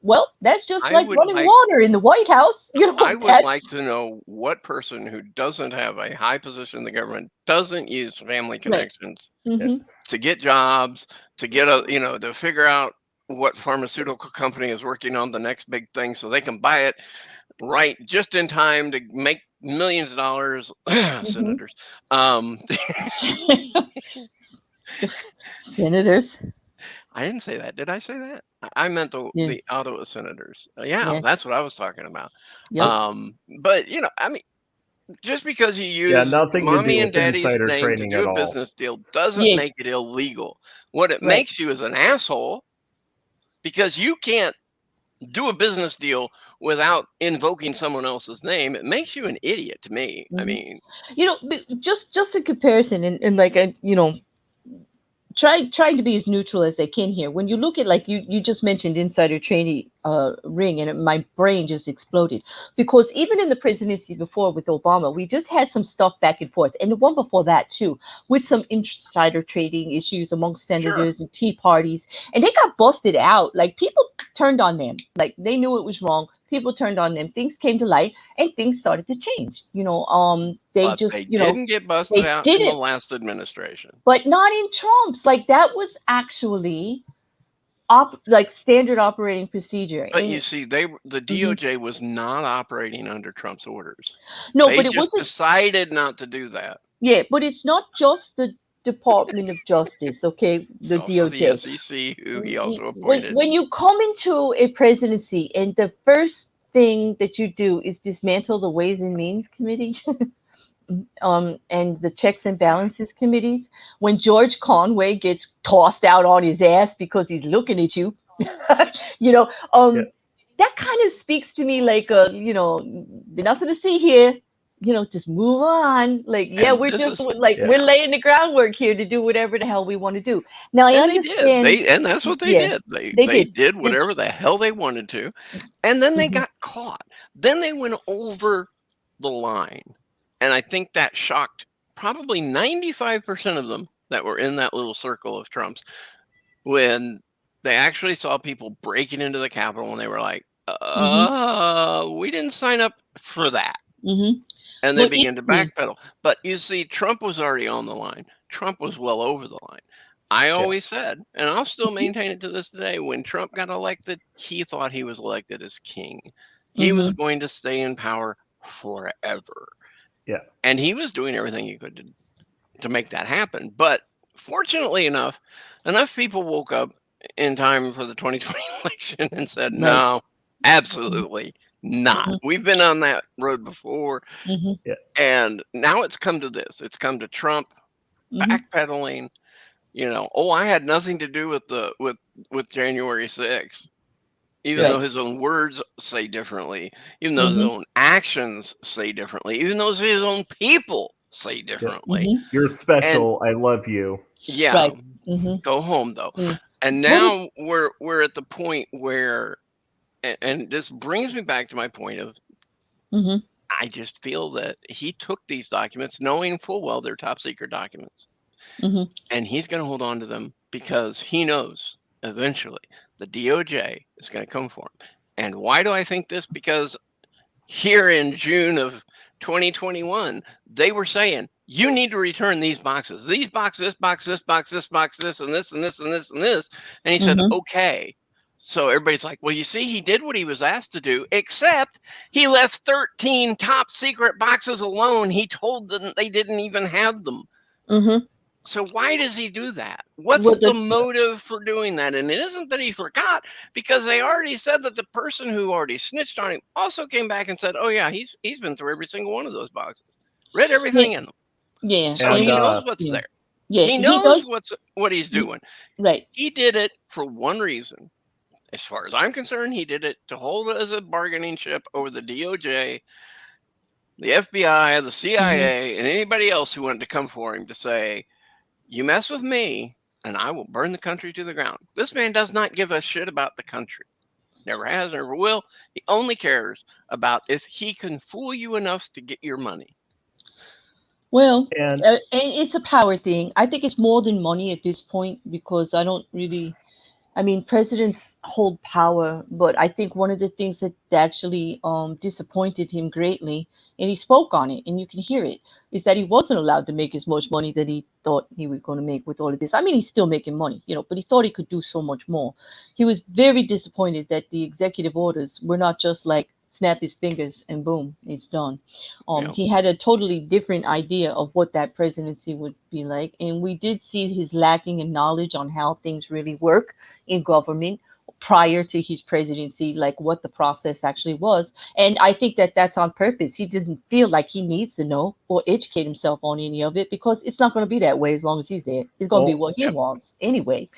Speaker 1: well, that's just like running water in the White House.
Speaker 3: I would like to know what person who doesn't have a high position in the government doesn't use family connections to get jobs, to get to figure out what pharmaceutical company is working on the next big thing so they can buy it right just in time to make millions of dollars. Senators.
Speaker 1: Senators.
Speaker 3: I didn't say that. Did I say that? I meant the Ottawa Senators. That's what I was talking about. But I mean, just because you use mommy and daddy's name to do a business deal doesn't make it illegal. What it makes you is an asshole, because you can't do a business deal without invoking someone else's name. It makes you an idiot to me. I mean,
Speaker 1: just a comparison and like trying to be as neutral as they can here. When you look at, like, you just mentioned insider trading ring, and my brain just exploded, because even in the presidency before with Obama, we just had some stuff back and forth, and the one before that too, with some insider trading issues amongst senators and Tea parties, and they got busted out. Like, people turned on them, like they knew it was wrong. People turned on them. Things came to light, and things started to change. They
Speaker 3: didn't get busted out in the last administration,
Speaker 1: but not in Trump's. Like, that was actually standard operating procedure.
Speaker 3: But you see, the DOJ was not operating under Trump's orders.
Speaker 1: No,
Speaker 3: but
Speaker 1: it wasn't
Speaker 3: decided not to do that.
Speaker 1: Yeah, but it's not just the Department of Justice, okay? The DOJ,
Speaker 3: the SEC, who he also appointed.
Speaker 1: When you come into a presidency, and the first thing that you do is dismantle the Ways and Means Committee. And the Checks and Balances committees, when George Conway gets tossed out on his ass because he's looking at you, that kind of speaks to me like, nothing to see here. Just move on. Like, we're laying the groundwork here to do whatever the hell we want to do. Now, I understand.
Speaker 3: And that's what they did. They did whatever the hell they wanted to. And then they got caught. Then they went over the line. And I think that shocked probably 95% of them that were in that little circle of Trumps, when they actually saw people breaking into the Capitol, and they were like, we didn't sign up for that. and they begin to backpedal. But you see, Trump was already on the line. Trump was well over the line. I always said, and I'll still maintain it to this day, when Trump got elected, he thought he was elected as king. He was going to stay in power forever.
Speaker 2: Yeah.
Speaker 3: And he was doing everything he could to make that happen. But fortunately enough people woke up in time for the 2020 election and said, no, absolutely not. We've been on that road before. And now it's come to this. It's come to Trump backpedaling. I had nothing to do with January 6th. Even though his own words say differently, even though his own actions say differently, even though his own people say differently.
Speaker 2: You're special. I love you.
Speaker 3: Yeah. Go home though. And now we're at the point where, and this brings me back to my point of, I just feel that he took these documents knowing full well they're top secret documents. And he's going to hold on to them because he knows eventually the DOJ is going to come for him. And why do I think this? Because here in June of 2021, they were saying, you need to return these boxes. These boxes, this box, this box, this box, this, and this, and this, and this, and this. And he said, okay. So everybody's like, well, you see, he did what he was asked to do, except he left 13 top secret boxes alone. He told them they didn't even have them. So why does he do that? What's the motive for doing that? And it isn't that he forgot, because they already said that the person who already snitched on him also came back and said, oh yeah, he's been through every single one of those boxes, read everything in them.
Speaker 1: Yeah.
Speaker 3: So he knows what's there. Yeah. He knows what he's doing.
Speaker 1: Right.
Speaker 3: He did it for one reason. As far as I'm concerned, he did it to hold it as a bargaining chip over the DOJ, the FBI, the CIA, and anybody else who wanted to come for him to say, you mess with me, and I will burn the country to the ground. This man does not give a shit about the country. Never has, never will. He only cares about if he can fool you enough to get your money.
Speaker 1: Well, and it's a power thing. I think it's more than money at this point, because presidents hold power, but I think one of the things that actually disappointed him greatly, and he spoke on it, and you can hear it, is that he wasn't allowed to make as much money that he thought he was going to make with all of this. I mean, he's still making money, but he thought he could do so much more. He was very disappointed that the executive orders were not just like snap his fingers and boom, it's done. He had a totally different idea of what that presidency would be like. And we did see his lacking in knowledge on how things really work in government prior to his presidency, like what the process actually was. And I think that that's on purpose. He didn't feel like he needs to know or educate himself on any of it, because it's not going to be that way as long as he's there. It's going to be what he wants anyway.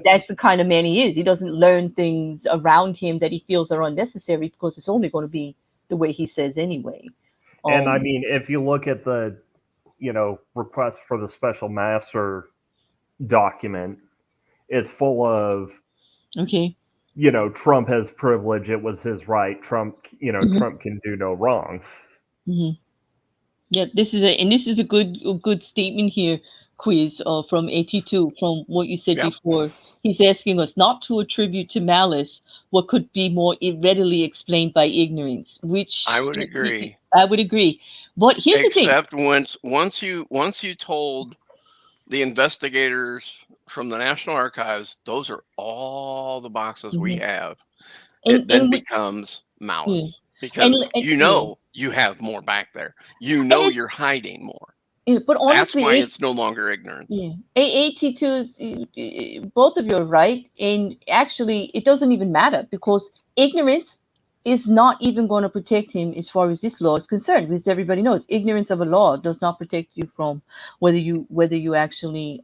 Speaker 1: That's the kind of man he is. He doesn't learn things around him that he feels are unnecessary, because it's only going to be the way he says anyway.
Speaker 2: And I mean, if you look at the, request for the special master document, it's full of, Trump has privilege. It was his right. Trump, Trump can do no wrong.
Speaker 1: Yeah, this is a good statement here, Quiz, from 82, from what you said before. He's asking us not to attribute to malice what could be more readily explained by ignorance, which
Speaker 3: I would agree.
Speaker 1: I would agree. But here's the thing.
Speaker 3: Except once you told the investigators from the National Archives, those are all the boxes we have, it then becomes malice. Because you have more back there. You're hiding more.
Speaker 1: But honestly,
Speaker 3: that's why it's no longer ignorance.
Speaker 1: Yeah, 82 is, both of you are right. And actually, it doesn't even matter, because ignorance is not even going to protect him as far as this law is concerned, because everybody knows ignorance of a law does not protect you from whether you actually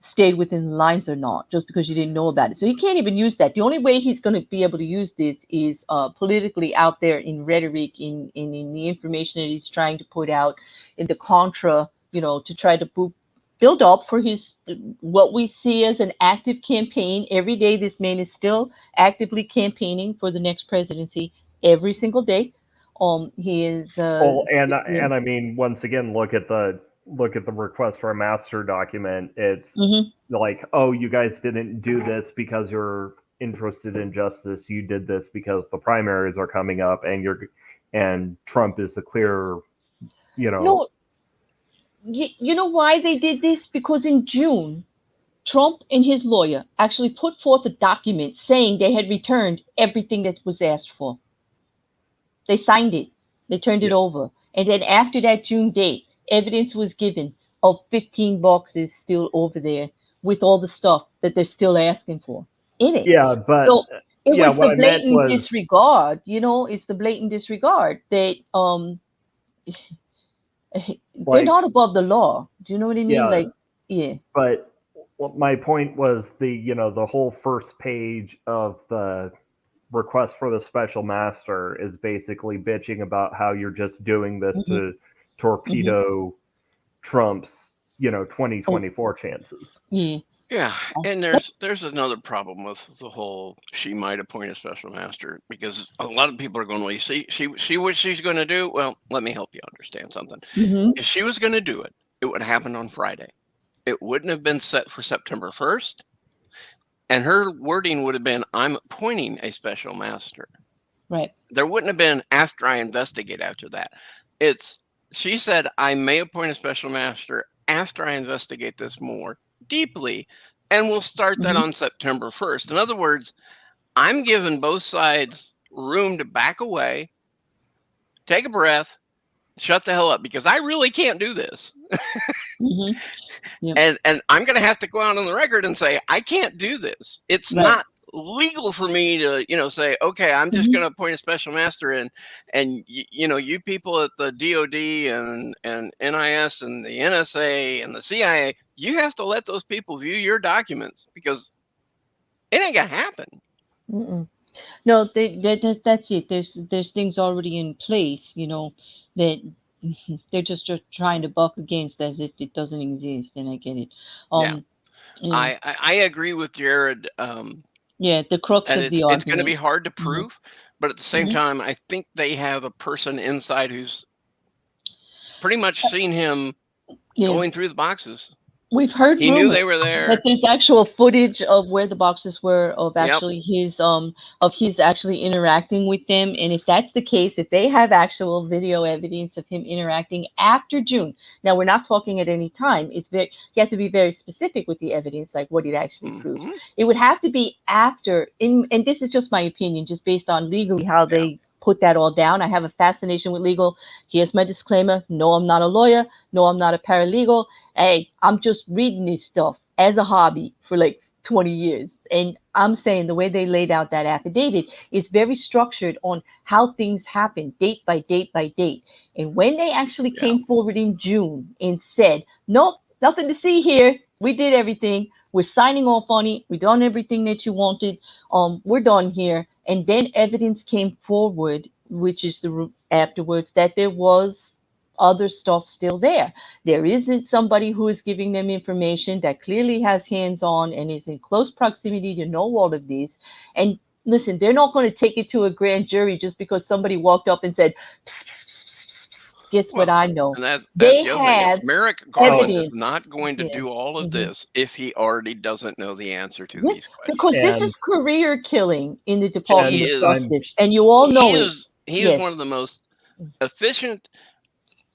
Speaker 1: stayed within the lines or not, just because you didn't know about it. So he can't even use that. The only way he's going to be able to use this is politically out there in rhetoric, in the information that he's trying to put out in the contra, to try to build up for his, what we see as an active campaign. Every day this man is still actively campaigning for the next presidency, every single day. He is
Speaker 2: and I mean, once again, look at the request for a master document. It's like, oh, you guys didn't do this because you're interested in justice. You did this because the primaries are coming up, and and Trump is the clear,
Speaker 1: No, you know why they did this? Because in June, Trump and his lawyer actually put forth a document saying they had returned everything that was asked for. They signed it. They turned it over. And then after that June date, evidence was given of 15 boxes still over there with all the stuff that they're still asking for in it.
Speaker 2: Yeah, but
Speaker 1: so it was the blatant
Speaker 2: was,
Speaker 1: disregard, it's the blatant disregard that they're not above the law. Do you know what I mean?
Speaker 2: Yeah. But my point was the whole first page of the request for the special master is basically bitching about how you're just doing this to torpedo Trump's 2024 chances.
Speaker 3: Yeah, and there's another problem with the whole she might appoint a special master, because a lot of people are going, well, see what she's going to do. Well, let me help you understand something. If she was going to do it, it would happen on Friday. It wouldn't have been set for September 1st, and her wording would have been, I'm appointing a special master.
Speaker 1: Right.
Speaker 3: There wouldn't have been after I investigate after that. She said, I may appoint a special master after I investigate this more deeply, and we'll start that on September 1st. In other words, I'm giving both sides room to back away, take a breath, shut the hell up, because I really can't do this.
Speaker 1: Yep.
Speaker 3: And I'm going to have to go out on the record and say, I can't do this. It's not legal for me to, say, okay, I'm just going to appoint a special master, and you people at the DOD and NIS and the NSA and the CIA, you have to let those people view your documents, because it ain't gonna happen.
Speaker 1: No, that's it. There's things already in place, that they're just trying to buck against as if it doesn't exist, and I get it.
Speaker 3: I agree with Jared.
Speaker 1: The crux of the argument.
Speaker 3: It's going to be hard to prove, but at the same time, I think they have a person inside who's pretty much seen him going through the boxes.
Speaker 1: We've heard
Speaker 3: he knew they were there.
Speaker 1: That there's actual footage of where the boxes were, of actually his actually interacting with them. And if that's the case, if they have actual video evidence of him interacting after June, now we're not talking at any time. You have to be very specific with the evidence, like what it actually proves. It would have to be after, and this is just my opinion, just based on legally how they put that all down. I have a fascination with legal. Here's my disclaimer. No, I'm not a lawyer. No, I'm not a paralegal. Hey, I'm just reading this stuff as a hobby for like 20 years. And I'm saying the way they laid out that affidavit is very structured on how things happen, date by date by date. And when they actually came forward in June and said, nope, nothing to see here. We did everything. We're signing off on it. We've done everything that you wanted. We're done here. And then evidence came forward, which is afterwards, that there was other stuff still there. There isn't somebody who is giving them information that clearly has hands-on and is in close proximity to know all of this. And listen, they're not going to take it to a grand jury just because somebody walked up and said, psst, psst, psst, psst, psst. Guess what I know?
Speaker 3: And that's
Speaker 1: they
Speaker 3: the other
Speaker 1: have
Speaker 3: thing. Merrick Garland
Speaker 1: evidence.
Speaker 3: is not going to do all of this if he already doesn't know the answer to these questions.
Speaker 1: Because this is career killing in the Department of Justice, and you all know
Speaker 3: he is one of the most efficient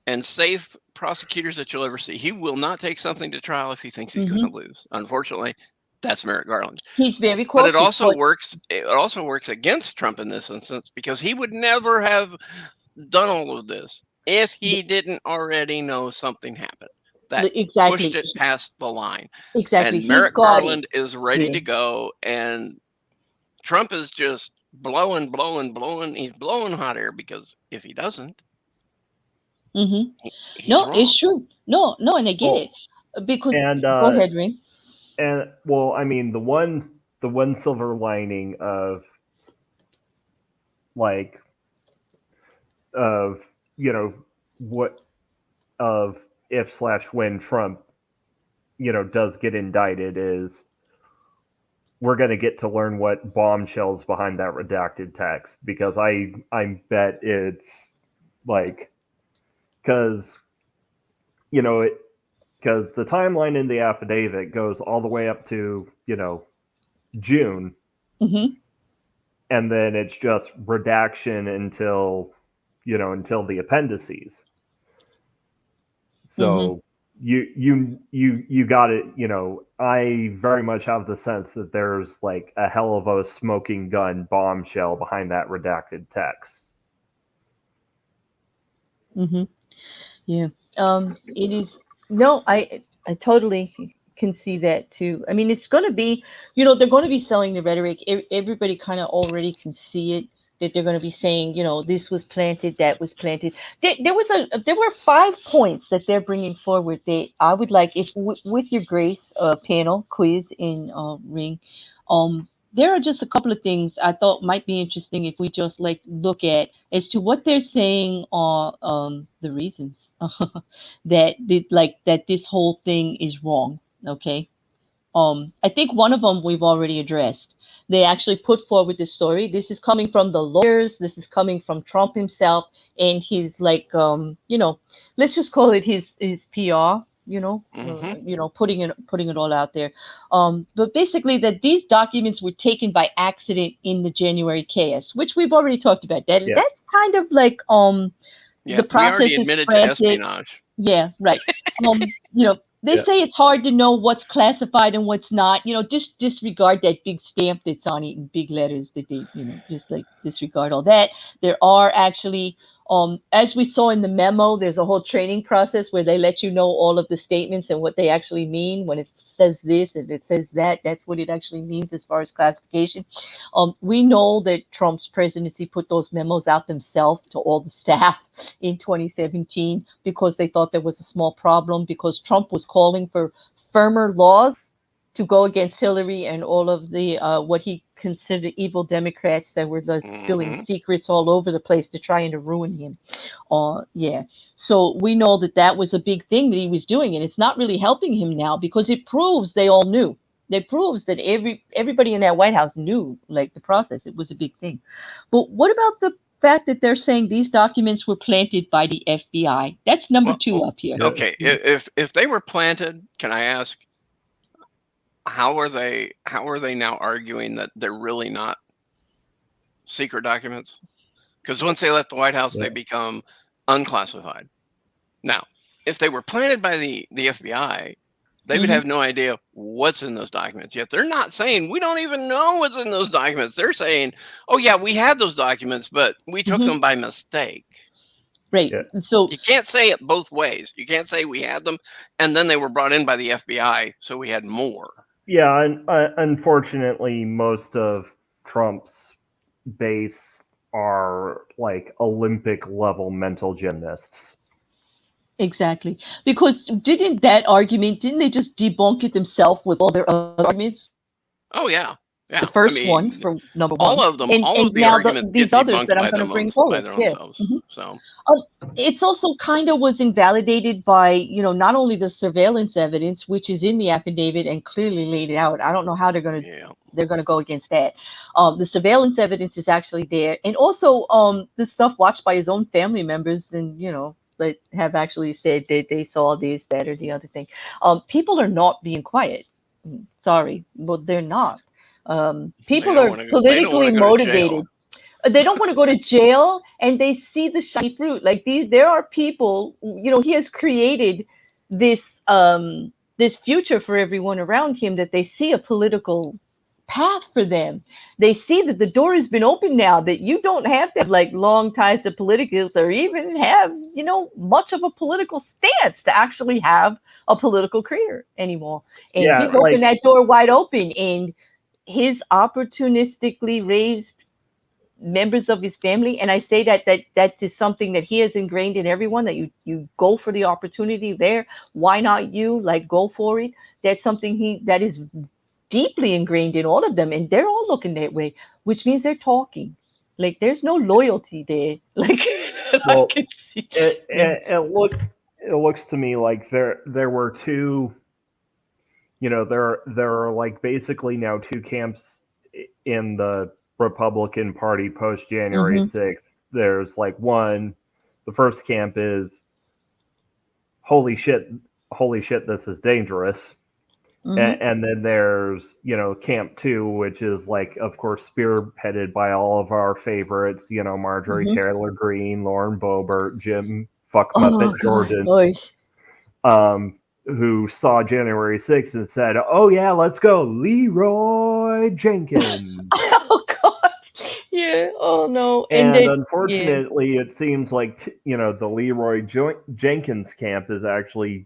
Speaker 3: and safe prosecutors that you'll ever see. He will not take something to trial if he thinks he's going to lose. Unfortunately, that's Merrick Garland.
Speaker 1: He's very cautious.
Speaker 3: But it also works. It also works against Trump in this instance, because he would never have done all of this if he didn't already know something happened that pushed it past the line.
Speaker 1: Exactly.
Speaker 3: And Merrick Garland is ready to go, and Trump is just blowing. He's blowing hot air, because if he doesn't, he's wrong.
Speaker 1: It's true. No, and I get it. Because go ahead, Ring.
Speaker 2: And well, I mean, the one silver lining of if/when Trump does get indicted is we're going to get to learn what bombshells behind that redacted text, because I bet it's because the timeline in the affidavit goes all the way up to June, and then it's just redaction until until the appendices. So you got it. I very much have the sense that there's like a hell of a smoking gun bombshell behind that redacted text.
Speaker 1: Yeah. It is. No, I totally can see that too. I mean, it's going to be, they're going to be selling the rhetoric. Everybody kind of already can see it, that they're going to be saying, this was planted, that was planted. There were 5 points that they're bringing forward. I would like, if with your grace, panel quiz in Ring, there are just a couple of things I thought might be interesting if we just look at as to what they're saying on the reasons that this whole thing is wrong. Okay. I think one of them we've already addressed. They actually put forward the story. This is coming from the lawyers. This is coming from Trump himself, and he's let's just call it his PR. Putting it all out there. But basically, that these documents were taken by accident in the January chaos, which we've already talked about. That's kind of like the process
Speaker 3: we already admitted to espionage.
Speaker 1: Yeah, right. They say it's hard to know what's classified and what's not. Just disregard that big stamp that's on it in big letters that they, just disregard all that. There are actually, as we saw in the memo, there's a whole training process where they let you know all of the statements and what they actually mean. When it says this and it says that, that's what it actually means as far as classification. We know that Trump's presidency put those memos out themselves to all the staff in 2017 because they thought there was a small problem, because Trump was calling for firmer laws to go against Hillary and all of the what he considered evil Democrats that were spilling secrets all over the place to try and to ruin him. So we know that was a big thing that he was doing, and it's not really helping him now because it proves they all knew. It proves that everybody in that White House knew the process. It was a big thing. But what about the fact that they're saying these documents were planted by the FBI? That's number 2 up here.
Speaker 3: Okay, if they were planted, can I ask, how are they now arguing that they're really not secret documents? Because once they left the White House, they become unclassified. Now, if they were planted by the FBI, they would have no idea what's in those documents. Yet they're not saying, we don't even know what's in those documents. They're saying, oh yeah, we had those documents, but we took them by mistake.
Speaker 1: Right.
Speaker 2: Yeah.
Speaker 1: So
Speaker 3: you can't say it both ways. You can't say we had them and then they were brought in by the FBI, so we had more.
Speaker 2: Yeah, and unfortunately, most of Trump's base are Olympic level mental gymnasts.
Speaker 1: Exactly. Because didn't they just debunk it themselves with all their other arguments?
Speaker 3: Oh, yeah. Yeah.
Speaker 1: The first one for number 1.
Speaker 3: All of them, all of the arguments
Speaker 1: these others that I'm going to bring forward.
Speaker 3: So
Speaker 1: it's also kind of was invalidated by, not only the surveillance evidence, which is in the affidavit and clearly laid out. I don't know how they're going to go against that. The surveillance evidence is actually there. And also the stuff watched by his own family members and, that have actually said that they saw this, that, or the other thing. People are not being quiet. Sorry, but they're not. People are politically motivated. They don't want to go to jail, and they see the shiny fruit. There are people, he has created this this future for everyone around him, that they see a political path for them. They see that the door has been opened now, that you don't have to have long ties to politicals or even have, much of a political stance to actually have a political career anymore. And he's opened that door wide open, and his opportunistically raised members of his family, and I say that is something that he has ingrained in everyone, that you go for the opportunity there. Why not you? Go for it. That's something that is deeply ingrained in all of them, and they're all looking that way, which means they're talking. There's no loyalty there.
Speaker 2: Well, I can see. It looks to me like there were two. There are basically now 2 camps in the Republican Party post January 6th. There's one, the first camp is holy shit, this is dangerous. And then there's, Camp 2, which is like, of course, spearheaded by all of our favorites, Marjorie Taylor Greene, Lauren Boebert, Jim Muppet Jordan, who saw January 6th and said, "Oh yeah, let's go, Leroy Jenkins."
Speaker 1: Oh God, yeah. Oh no.
Speaker 2: And unfortunately, it seems like the Leroy Jenkins camp is actually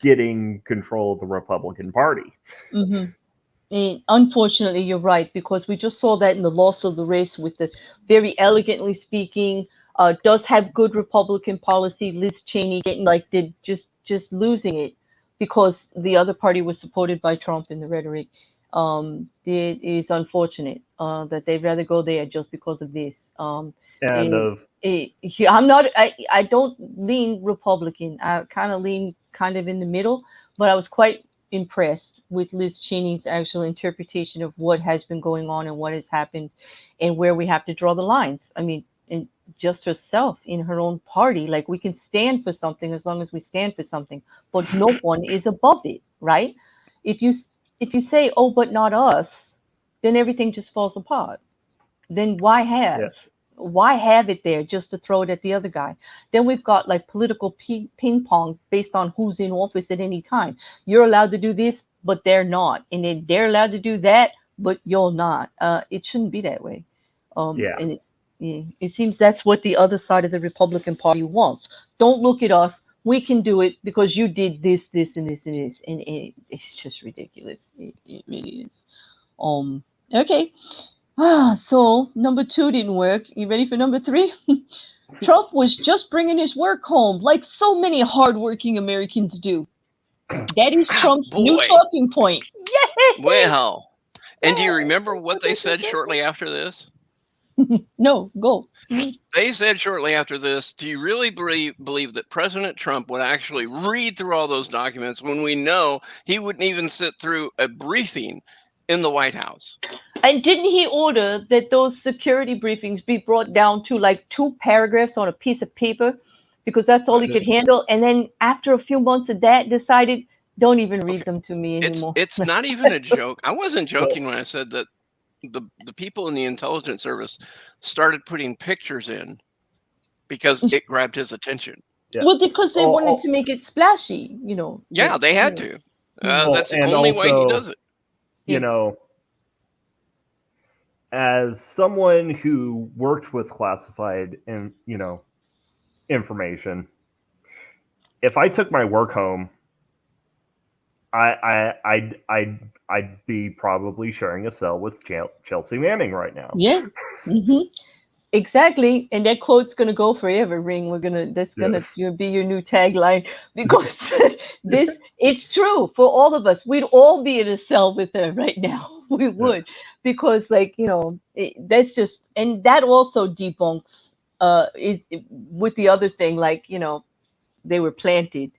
Speaker 2: getting control of the Republican Party.
Speaker 1: And unfortunately, you're right, because we just saw that in the loss of the race with the very elegantly speaking, does have good Republican policy, Liz Cheney getting just losing it because the other party was supported by Trump in the rhetoric. It is unfortunate that they'd rather go there just because of this. I'm not. I don't lean Republican. I kind of lean in the middle, but I was quite impressed with Liz Cheney's actual interpretation of what has been going on and what has happened and where we have to draw the lines. I mean, and just herself in her own party, like, we can stand for something as long as we stand for something, but no one is above it, right? If you say, "Oh, but not us," then everything just falls apart. Then why have it there just to throw it at the other guy? Then we've got like political ping pong based on who's in office at any time. You're allowed to do this, but they're not. And then they're allowed to do that, but you're not. It shouldn't be that way. And it seems that's what the other side of the Republican Party wants. Don't look at us. We can do it because you did this, this, and this, and this. And it's just ridiculous. It really is. Okay. So number 2 didn't work. You ready for number 3? Trump was just bringing his work home, like so many hardworking Americans do. That is Trump's new talking point. Yay!
Speaker 3: Well, and do you remember what they said shortly after this?
Speaker 1: No, go.
Speaker 3: They said shortly after this, "Do you really believe that President Trump would actually read through all those documents when we know he wouldn't even sit through a briefing in the White House?"
Speaker 1: And didn't he order that those security briefings be brought down to like 2 paragraphs on a piece of paper because that's all he could handle? And then after a few months of that, decided, don't even read them to me anymore.
Speaker 3: It's not even a joke. I wasn't joking when I said that the people in the intelligence service started putting pictures in because it grabbed his attention.
Speaker 1: Yeah. Well, because they wanted to make it splashy,
Speaker 3: Yeah, they had to. That's the only way he does it.
Speaker 2: As someone who worked with classified information, if I took my work home, I'd be probably sharing a cell with Chelsea Manning right now.
Speaker 1: Yeah. Exactly. And that quote's gonna go forever, Ring. That's gonna be your new tagline, because it's true for all of us. We'd all be in a cell with her right now. We would, because that's just, and that also debunks with the other thing, they were planted,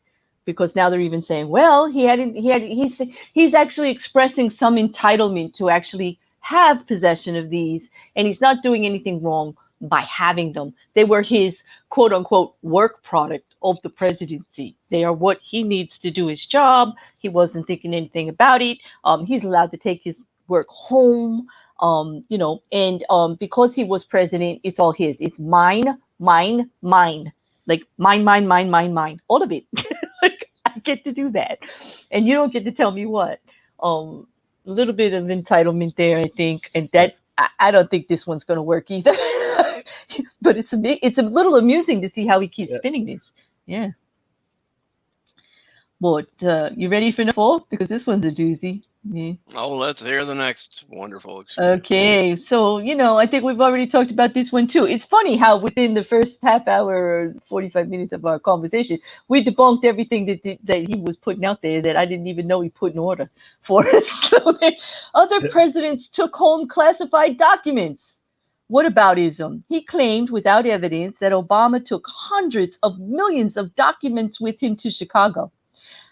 Speaker 1: because now they're even saying, well, he's actually expressing some entitlement to actually have possession of these, and he's not doing anything wrong by having them. They were his quote unquote work product of the presidency. They are what he needs to do his job. He wasn't thinking anything about it. He's allowed to take his work home, and because he was president, it's all his. It's mine, like mine, all of it. Like, I get to do that, and you don't get to tell me what. A little bit of entitlement there, I think, and that I don't think this one's going to work either. But it's a little amusing to see how he keeps spinning this. Yeah. But you ready for number 4? Because this one's a doozy. Yeah.
Speaker 3: Oh, let's hear the next wonderful experience.
Speaker 1: Okay, so I think we've already talked about this one too. It's funny how within the first half hour or 45 minutes of our conversation, we debunked everything that he was putting out there that I didn't even know he put in order for us. So other presidents took home classified documents. Whataboutism. He claimed without evidence that Obama took hundreds of millions of documents with him to Chicago.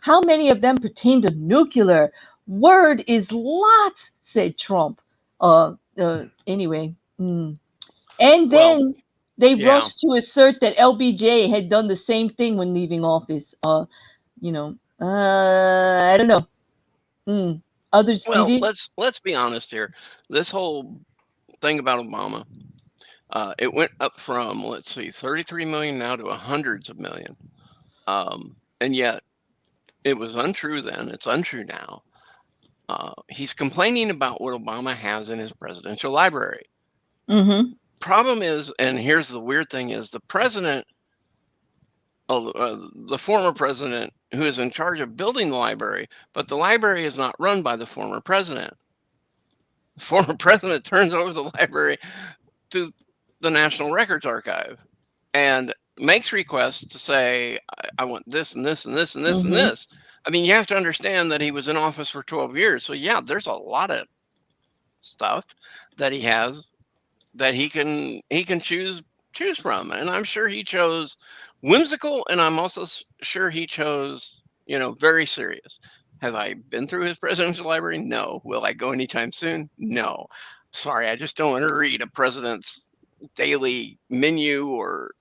Speaker 1: How many of them pertain to nuclear? Word is lots, said Trump. Anyway. And then they rushed to assert that LBJ had done the same thing when leaving office. I don't know. Others
Speaker 3: Well,
Speaker 1: didn't.
Speaker 3: let's be honest here. This whole thing about Obama, it went up from, let's see, 33 million now to hundreds of million. And yet it was untrue then. It's untrue now. He's complaining about what Obama has in his presidential library. Problem is, and here's the weird thing is, the president, the former president who is in charge of building the library, but the library is not run by the former president. The former president turns over the library to the National Records Archive and makes requests to say, I want this and this and this and this and this. I mean, you have to understand that he was in office for 12 years. So yeah, there's a lot of stuff that he has that he can choose from. And I'm sure he chose whimsical, and I'm also sure he chose, very serious. Have I been through his presidential library? No. Will I go anytime soon? No. Sorry, I just don't want to read a president's daily menu or,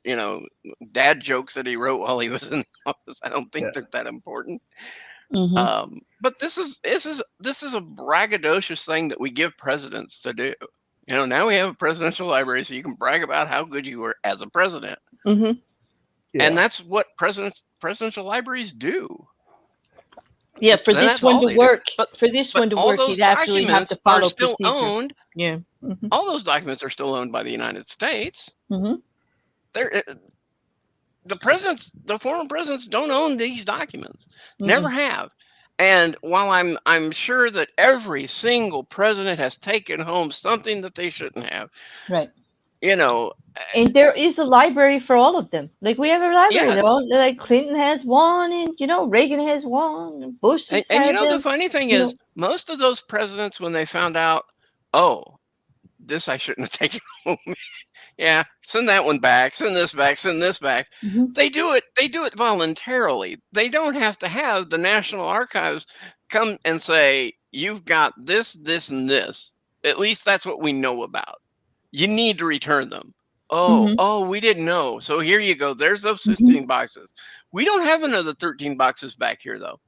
Speaker 3: dad jokes that he wrote while he was in office. I don't think they're that important. But this is a braggadocious thing that we give presidents to do. Now we have a presidential library, so you can brag about how good you were as a president. And that's what presidential libriaries do.
Speaker 1: Yeah, for this one to work, he'd actually have to follow
Speaker 3: still
Speaker 1: procedure.
Speaker 3: Owned.
Speaker 1: Yeah.
Speaker 3: All those documents are still owned by the United States. The former presidents don't own these documents. Never have. And while I'm sure that every single president has taken home something that they shouldn't have.
Speaker 1: Right. And there is a library for all of them. Like, we have a library. Yes. Like Clinton has one, and Reagan has one, and Bush has
Speaker 3: and
Speaker 1: them.
Speaker 3: The funny thing is, most of those presidents, when they found out, this I shouldn't have taken home. Yeah, send that one back, send this back, send this back. They do it voluntarily. They don't have to have the National Archives come and say, you've got this, this, and this. At least that's what we know about. You need to return them. We didn't know. So here you go. There's those 15 boxes. We don't have another 13 boxes back here, though.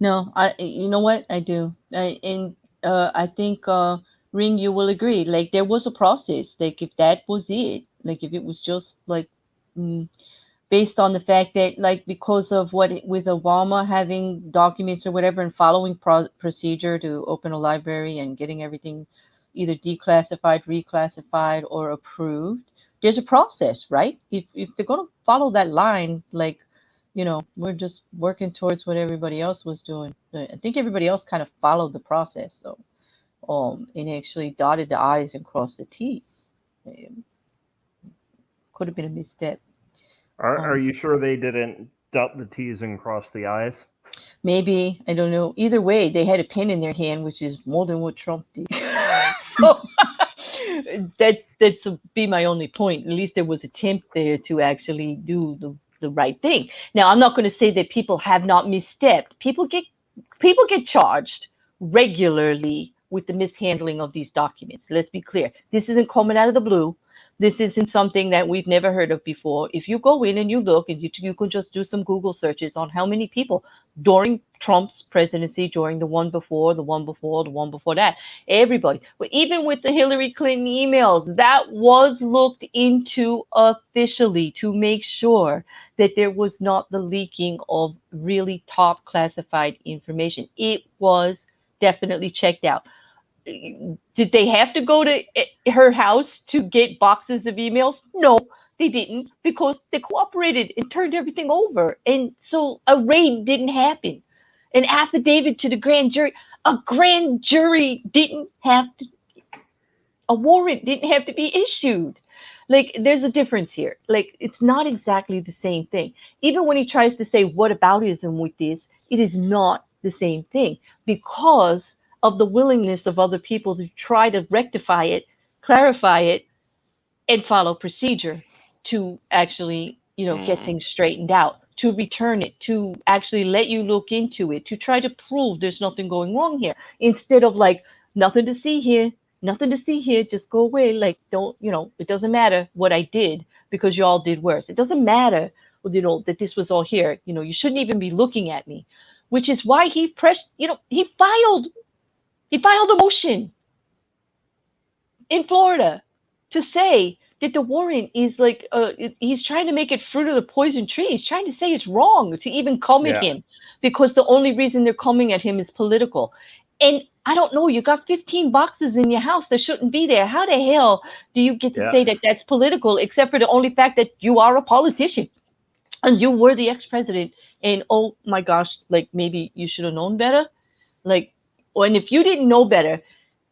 Speaker 1: No, you know what? I do. I think, Rin, you will agree. Like, there was a process. Like, if that was it, like, if it was just like based on the fact that, like, because of with Obama having documents or whatever and following procedure to open a library and getting everything either declassified, reclassified, or approved, there's a process, right? If they're going to follow that line, like, we're just working towards what everybody else was doing. I think everybody else kind of followed the process, though. And actually dotted the I's and crossed the T's. Could have been a misstep.
Speaker 2: Are you sure they didn't dot the T's and cross the I's?
Speaker 1: Maybe. I don't know. Either way, they had a pen in their hand, which is more than what Trump did. So that's be my only point. At least there was attempt there to actually do the right thing. Now, I'm not going to say that people have not misstepped. People get charged regularly with the mishandling of these documents. Let's be clear. This isn't coming out of the blue. This isn't something that we've never heard of before. If you go in and you look, and you can just do some Google searches on how many people during Trump's presidency, during the one before that, everybody, but even with the Hillary Clinton emails, that was looked into officially to make sure that there was not the leaking of really top classified information. It was definitely checked out. Did they have to go to her house to get boxes of emails? No, they didn't, because they cooperated and turned everything over. And so a raid didn't happen. An affidavit to the grand jury. A grand jury didn't have to, a warrant didn't have to be issued. Like, there's a difference here. Like, it's not exactly the same thing. Even when he tries to say whataboutism with this, it is not the same thing, because of the willingness of other people to try to rectify it, clarify it, and follow procedure to actually, get things straightened out, to return it, to actually let you look into it, to try to prove there's nothing going wrong here, instead of like, nothing to see here, just go away. Like, don't, it doesn't matter what I did, because you all did worse. It doesn't matter that this was all here. You shouldn't even be looking at me, which is why he pressed. He filed a motion in Florida to say that the warrant is like he's trying to make it fruit of the poison tree. He's trying to say it's wrong to even come at him because the only reason they're coming at him is political. And I don't know, you got 15 boxes in your house that shouldn't be there. How the hell do you get to say that that's political, except for the only fact that you are a politician and you were the ex-president? And oh my gosh, like maybe you should have known better. Like, and if you didn't know better,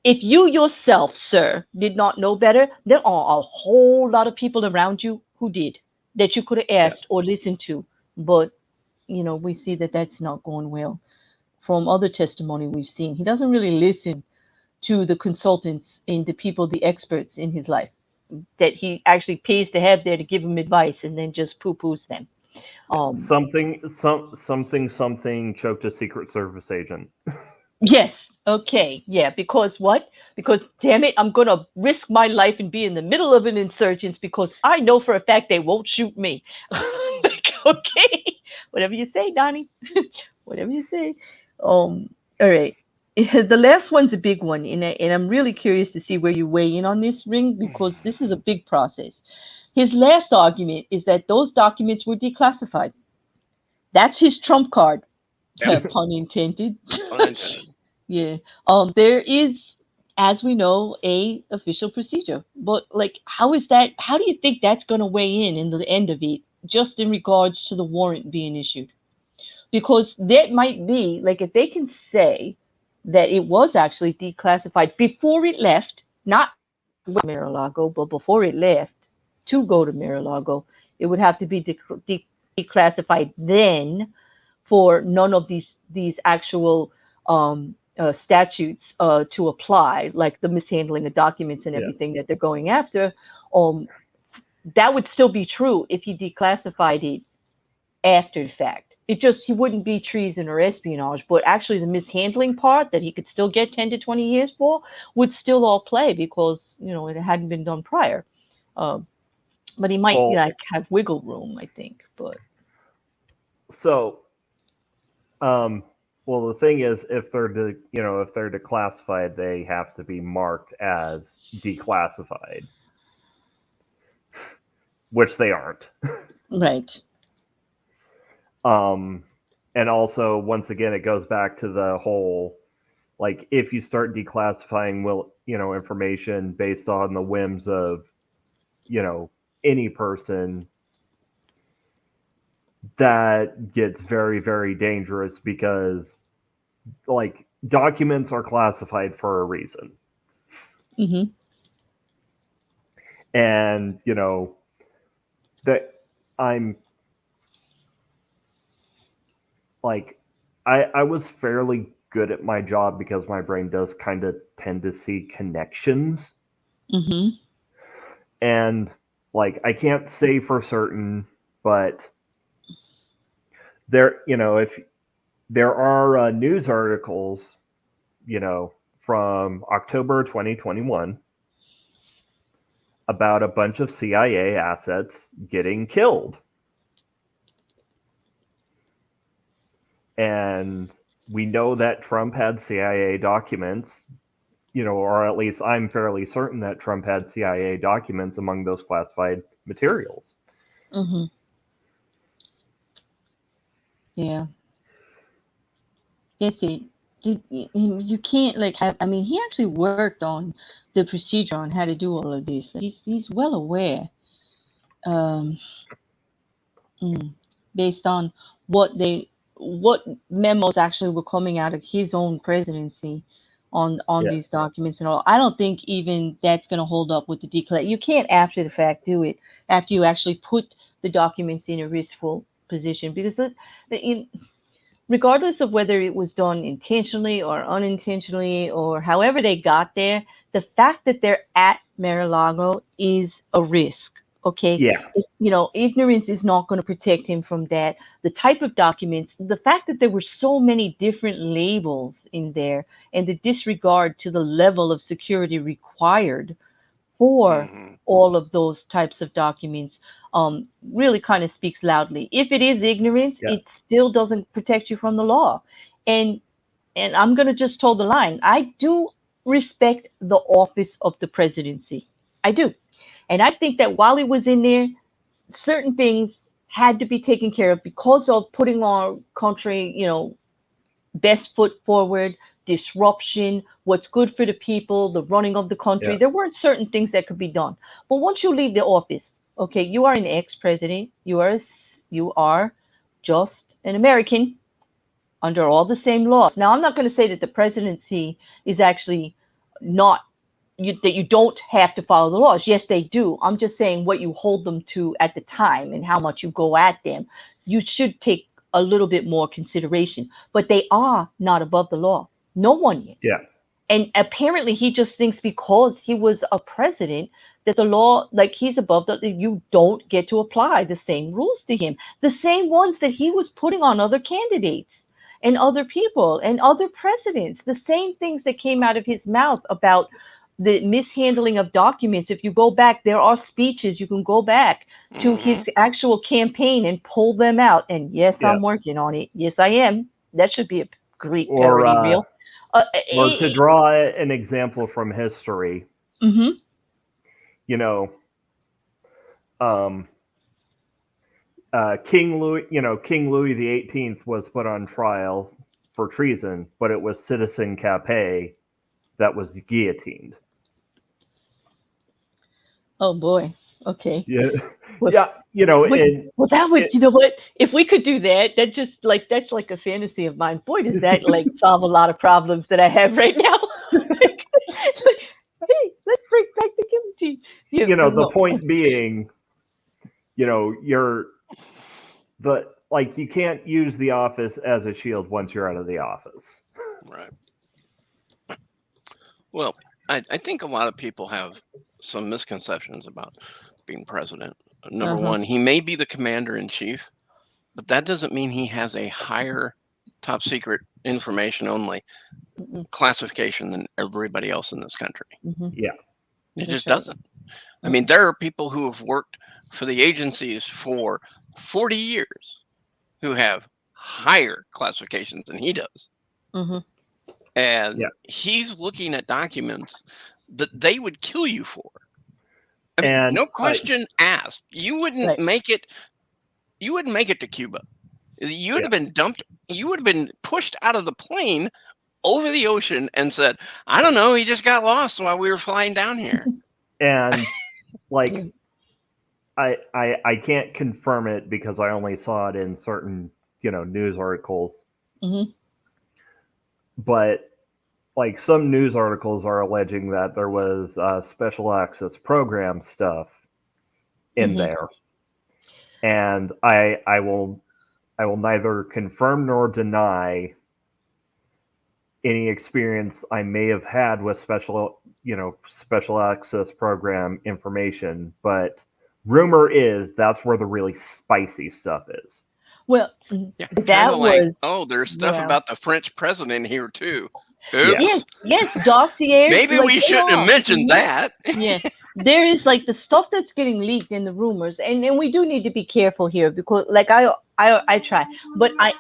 Speaker 1: if you yourself, sir, did not know better, there are a whole lot of people around you who did, that you could have asked or listened to. But, we see that that's not going well. From other testimony we've seen, he doesn't really listen to the consultants and the people, the experts in his life, that he actually pays to have there to give him advice and then just poo-poos them.
Speaker 2: Something choked a Secret Service agent.
Speaker 1: Yes. Okay. Yeah. Because what? Because damn it, I'm going to risk my life and be in the middle of an insurgence because I know for a fact they won't shoot me. Okay. Whatever you say, Donnie. Whatever you say. All right. The last one's a big one. And I'm really curious to see where you weigh in on this, Ring, because this is a big process. His last argument is that those documents were declassified. That's his trump card. Pun intended. Yeah. There is, as we know, a official procedure. But how is that? How do you think that's going to weigh in the end of it, just in regards to the warrant being issued? Because that might be if they can say that it was actually declassified before it left, not with Mar-a-Lago, but before it left to go to Mar-a-Lago, it would have to be declassified then for none of these actual statutes to apply, like the mishandling of documents and everything that they're going after. That would still be true if he declassified it after the fact. He wouldn't be treason or espionage, but actually the mishandling part that he could still get 10 to 20 years for would still all play because, it hadn't been done prior. But he might have wiggle room, I think. But
Speaker 2: so, well, the thing is, if they're declassified, they have to be marked as declassified, which they aren't.
Speaker 1: Right.
Speaker 2: And also, once again, it goes back to the whole, if you start declassifying, information based on the whims of, any person, that gets very, very dangerous because, documents are classified for a reason.
Speaker 1: Mm-hmm.
Speaker 2: And, that I'm, I was fairly good at my job because my brain does kind of tend to see connections.
Speaker 1: Mm-hmm.
Speaker 2: And, I can't say for certain, but there, if there are news articles, from October 2021 about a bunch of CIA assets getting killed. And we know that Trump had CIA documents, or at least I'm fairly certain that Trump had CIA documents among those classified materials.
Speaker 1: Mm-hmm. Yeah. Yes, you can't he actually worked on the procedure on how to do all of this. He's well aware, based on what memos actually were coming out of his own presidency on these documents and all. I don't think even that's going to hold up with the declare. You can't after the fact do it after you actually put the documents in a riskful position, because regardless of whether it was done intentionally or unintentionally or however they got there, the fact that they're at Mar-a-Lago is a risk. Okay.
Speaker 2: Yeah.
Speaker 1: Ignorance is not going to protect him from that. The type of documents, the fact that there were so many different labels in there, and the disregard to the level of security required for all of those types of documents really kind of speaks loudly. If it is ignorance, it still doesn't protect you from the law. And I'm going to just toe the line. I do respect the office of the presidency. I do. And I think that while he was in there, certain things had to be taken care of because of putting our country, best foot forward, disruption, what's good for the people, the running of the country. Yeah. There weren't certain things that could be done. But once you leave the office, okay, you are an ex-president. You are just an American under all the same laws. Now, I'm not going to say that the presidency is actually not that you don't have to follow the laws. Yes, they do. I'm just saying what you hold them to at the time and how much you go at them. You should take a little bit more consideration, but they are not above the law. No one is.
Speaker 2: Yeah.
Speaker 1: And apparently he just thinks because he was a president that the law, like he's above you don't get to apply the same rules to him, the same ones that he was putting on other candidates and other people and other presidents, the same things that came out of his mouth about the mishandling of documents. If you go back, there are speeches. You can go back to his actual campaign and pull them out. And yes, I'm working on it. Yes, I am. That should be a great parody reel.
Speaker 2: Or to draw an example from history, King Louis, King Louis XVIII was put on trial for treason, but it was Citizen Capet that was guillotined.
Speaker 1: Oh boy. Okay.
Speaker 2: Yeah.
Speaker 1: Well,
Speaker 2: that would,
Speaker 1: what? If we could do that, that's like a fantasy of mine. Boy, does that solve a lot of problems that I have right now. Hey, let's bring back the guillotine.
Speaker 2: The point being, you can't use the office as a shield once you're out of the office.
Speaker 3: Right. Well, I think a lot of people have some misconceptions about being president. Number one, he may be the commander-in-chief, but that doesn't mean he has a higher top secret information only classification than everybody else in this country.
Speaker 2: Yeah.
Speaker 3: It just doesn't. I mean, there are people who have worked for the agencies for 40 years who have higher classifications than he does. And he's looking at documents that they would kill you for. I mean, no question asked. You wouldn't make it. You wouldn't make it to Cuba. You would have been dumped. You would have been pushed out of the plane over the ocean and said, "I don't know. He just got lost while we were flying down here."
Speaker 2: And I can't confirm it because I only saw it in certain news articles. But some news articles are alleging that there was special access program stuff in there, and I will neither confirm nor deny any experience I may have had with special access program information, but rumor is that's where the really spicy stuff is.
Speaker 1: Well, that was
Speaker 3: there's stuff about the French president here too.
Speaker 1: Oops. Yes, dossiers.
Speaker 3: Maybe we shouldn't have mentioned that.
Speaker 1: Yeah, there is the stuff that's getting leaked in the rumors, and we do need to be careful here because I try, but I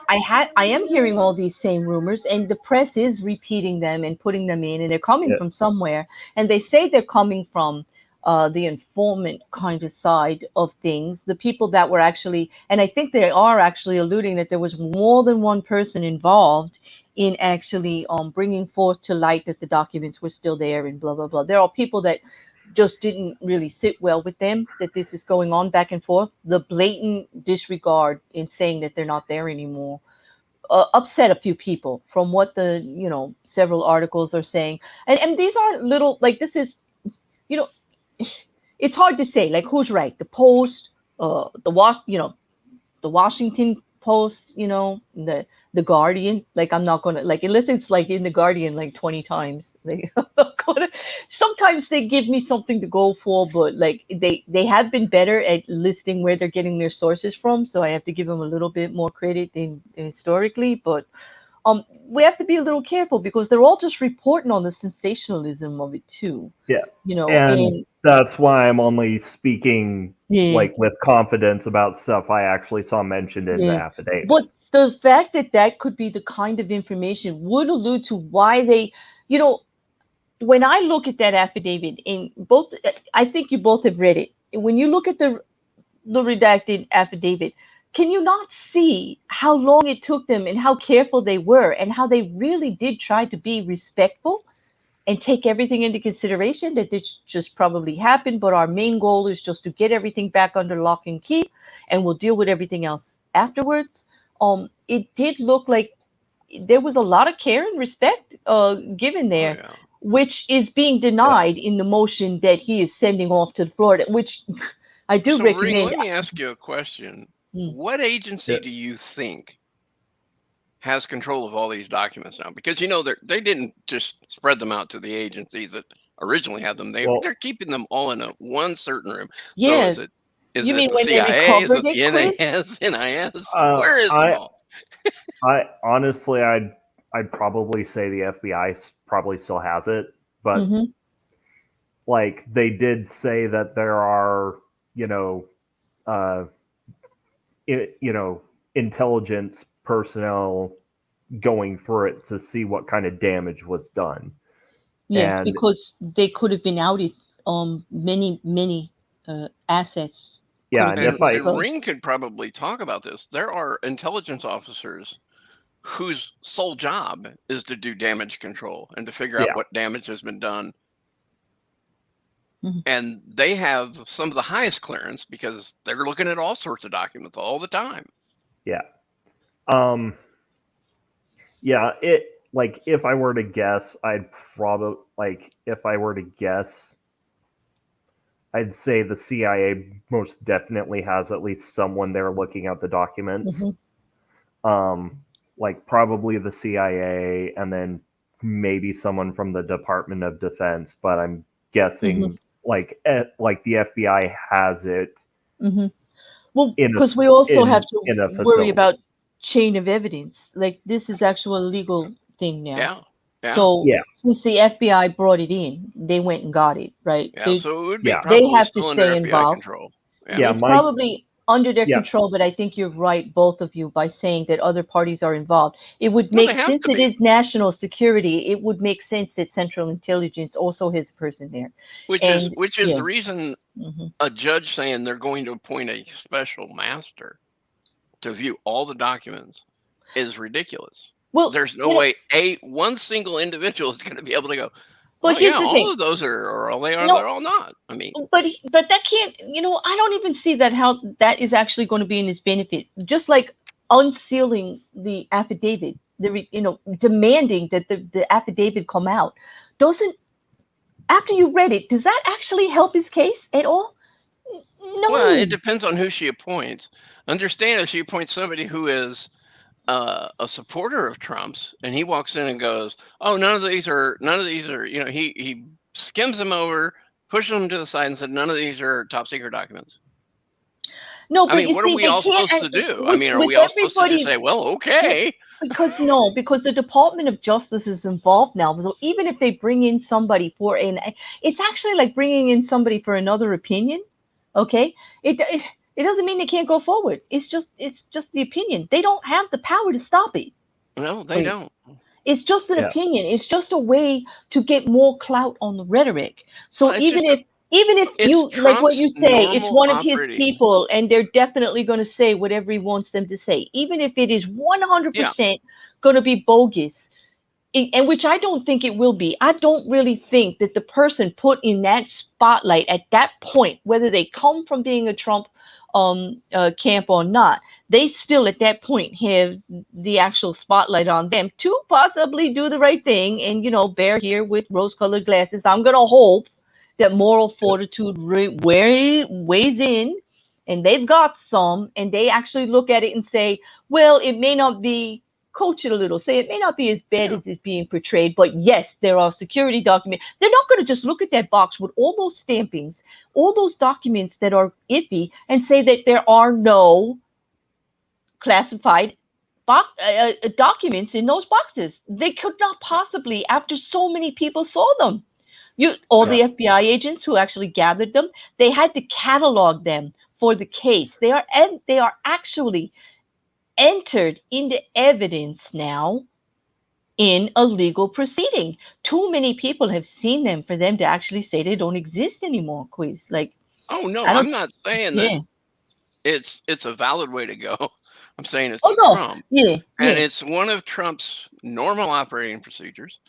Speaker 1: am hearing all these same rumors, and the press is repeating them and putting them in, and they're coming from somewhere, and they say they're coming from the informant kind of side of things, the people that were actually, and I think they are actually alluding that there was more than one person involved in actually bringing forth to light that the documents were still there and blah, blah, blah. There are people that just didn't really sit well with them, that this is going on back and forth. The blatant disregard in saying that they're not there anymore upset a few people from what the, several articles are saying. And these aren't little, this is, it's hard to say, who's right. The Post, the Washington Post, the Guardian. I'm not gonna unless it's in the Guardian 20 times. Sometimes they give me something to go for, but they have been better at listing where they're getting their sources from. So I have to give them a little bit more credit than historically. But we have to be a little careful because they're all just reporting on the sensationalism of it too.
Speaker 2: Yeah,
Speaker 1: and
Speaker 2: That's why I'm only speaking like with confidence about stuff I actually saw mentioned in the affidavit.
Speaker 1: But the fact that that could be the kind of information would allude to why they, you know, when I look at that affidavit, in both, I think you both have read it. When you look at the redacted affidavit, can you not see how long it took them and how careful they were and how they really did try to be respectful and take everything into consideration, that this just probably happened, but our main goal is just to get everything back under lock and key, and we'll deal with everything else afterwards. It did look like there was a lot of care and respect given there, which is being denied in the motion that he is sending off to Florida, which I do recommend.
Speaker 3: Ring, let me ask you a question. What agency do you think has control of all these documents now? Because, you know, they didn't just spread them out to the agencies that originally had them. They're keeping them all in one certain room.
Speaker 1: Yeah.
Speaker 3: So is it the CIA? Is it the NAS, NIS? Where is it all?
Speaker 2: I honestly, I'd probably say the FBI probably still has it, but like they did say that there are, intelligence personnel going through it to see what kind of damage was done.
Speaker 1: Yes, because they could have been outed many assets.
Speaker 2: Yeah,
Speaker 3: and Ring could probably talk about this. There are intelligence officers whose sole job is to do damage control and to figure out what damage has been done. And they have some of the highest clearance because they're looking at all sorts of documents all the time.
Speaker 2: Yeah. If I were to guess, I'd say the CIA most definitely has at least someone there looking at the documents. Probably the CIA, and then maybe someone from the Department of Defense, but I'm guessing the FBI has it.
Speaker 1: Well, because we also have to worry about chain of evidence. Like, this is actual legal thing now. So since the FBI brought it in, they went and got it, right?
Speaker 3: So it would be they have to stay involved. Control.
Speaker 1: It's probably under their control, but I think you're right, both of you, by saying that other parties are involved. It would make, since it is national security, it would make sense that Central Intelligence also has a person there.
Speaker 3: Which is the reason a judge saying they're going to appoint a special master to view all the documents is ridiculous. Well, there's no way one single individual is going to be able to go, but all of those are all they are, they're all not. I mean,
Speaker 1: but that can't, I don't even see that how that is actually going to be in his benefit. Just like unsealing the affidavit, demanding that the affidavit come out, after you read it, does that actually help his case at all? No.
Speaker 3: Well, it depends on who she appoints. Understand, if she appoints somebody who is a supporter of Trump's, and he walks in and goes, "Oh, none of these are," he skims them over, pushes them to the side, and said, "None of these are top secret documents."
Speaker 1: No, but
Speaker 3: what are we all supposed to do? Are we all supposed to just say, "Well, okay"?
Speaker 1: Because the Department of Justice is involved now. So even if they bring in somebody it's actually like bringing in somebody for another opinion. Okay, it doesn't mean they can't go forward. It's just the opinion. They don't have the power to stop it.
Speaker 3: No, they don't.
Speaker 1: It's just an opinion. It's just a way to get more clout on the rhetoric. So even if you, like what you say, it's one of his people, and they're definitely going to say whatever he wants them to say, even if it is 100% going to be bogus, and which I don't think it will be. I don't really think that the person put in that spotlight at that point, whether they come from being a Trump camp or not, they still at that point have the actual spotlight on them to possibly do the right thing and bear here with rose-colored glasses. I'm going to hope that moral fortitude weighs in, and they've got some, and they actually look at it and say, well, it may not be, coach it a little, say it may not be as bad as it's being portrayed, but yes, there are security documents. They're not going to just look at that box with all those stampings, all those documents that are iffy, and say that there are no classified documents in those boxes. They could not possibly, after so many people saw them. All the FBI agents who actually gathered them, they had to catalog them for the case. They are actually entered into evidence now in a legal proceeding. Too many people have seen them for them to actually say they don't exist anymore. Quiz, like,
Speaker 3: oh no, I'm not saying that it's a valid way to go. I'm saying it's Trump. And it's one of Trump's normal operating procedures.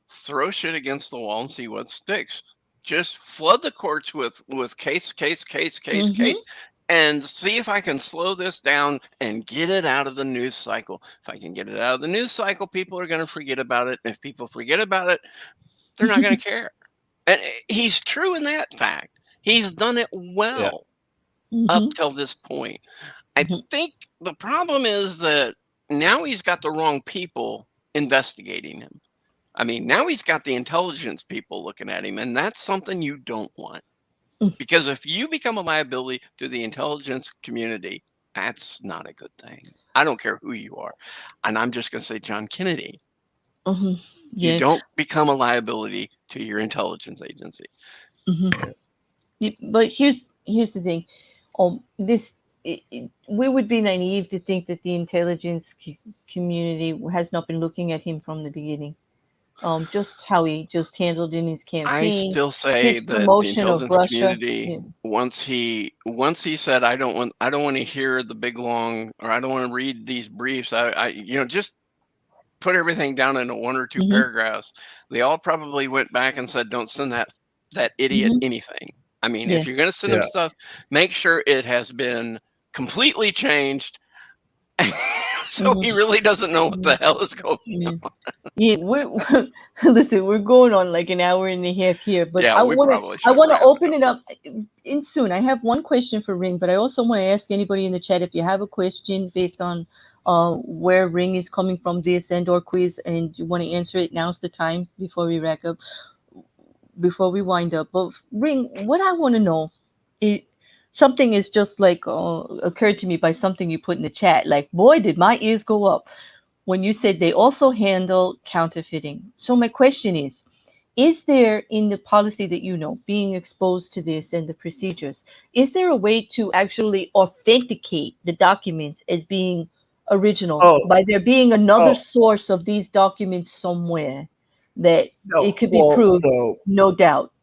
Speaker 3: Throw shit against the wall and see what sticks. Just flood the courts with case, and see if I can slow this down and get it out of the news cycle. If I can get it out of the news cycle, people are going to forget about it. If people forget about it, they're not going to care. And he's true in that fact. He's done it well up till this point. I think the problem is that now he's got the wrong people investigating him. I mean, now he's got the intelligence people looking at him, and that's something you don't want. Because if you become a liability to the intelligence community, that's not a good thing. I don't care who you are. And I'm just going to say John Kennedy. You don't become a liability to your intelligence agency.
Speaker 1: But here's the thing. We would be naive to think that the intelligence community has not been looking at him from the beginning. Just how he just handled in his campaign.
Speaker 3: I still say that the intelligence community, once he said, I don't want to hear the big long, or I don't want to read these briefs. I just put everything down into 1 or 2 paragraphs. They all probably went back and said, don't send that idiot anything. I mean, if you're going to send him stuff, make sure it has been completely changed. So he really doesn't know what the hell is going on.
Speaker 1: We're going on like an hour and a half here, but I want to open it up in soon. I have one question for Ring, but I also want to ask anybody in the chat, if you have a question based on where Ring is coming from, this and/or quiz, and you want to answer it, now's the time before we wind up. But Ring, what I want to know is, something is just like occurred to me by something you put in the chat. Like, boy, did my ears go up when you said they also handle counterfeiting. So my question is there, in the policy that being exposed to this and the procedures, is there a way to actually authenticate the documents as being original by there being another source of these documents somewhere that it could be proved? So, no doubt.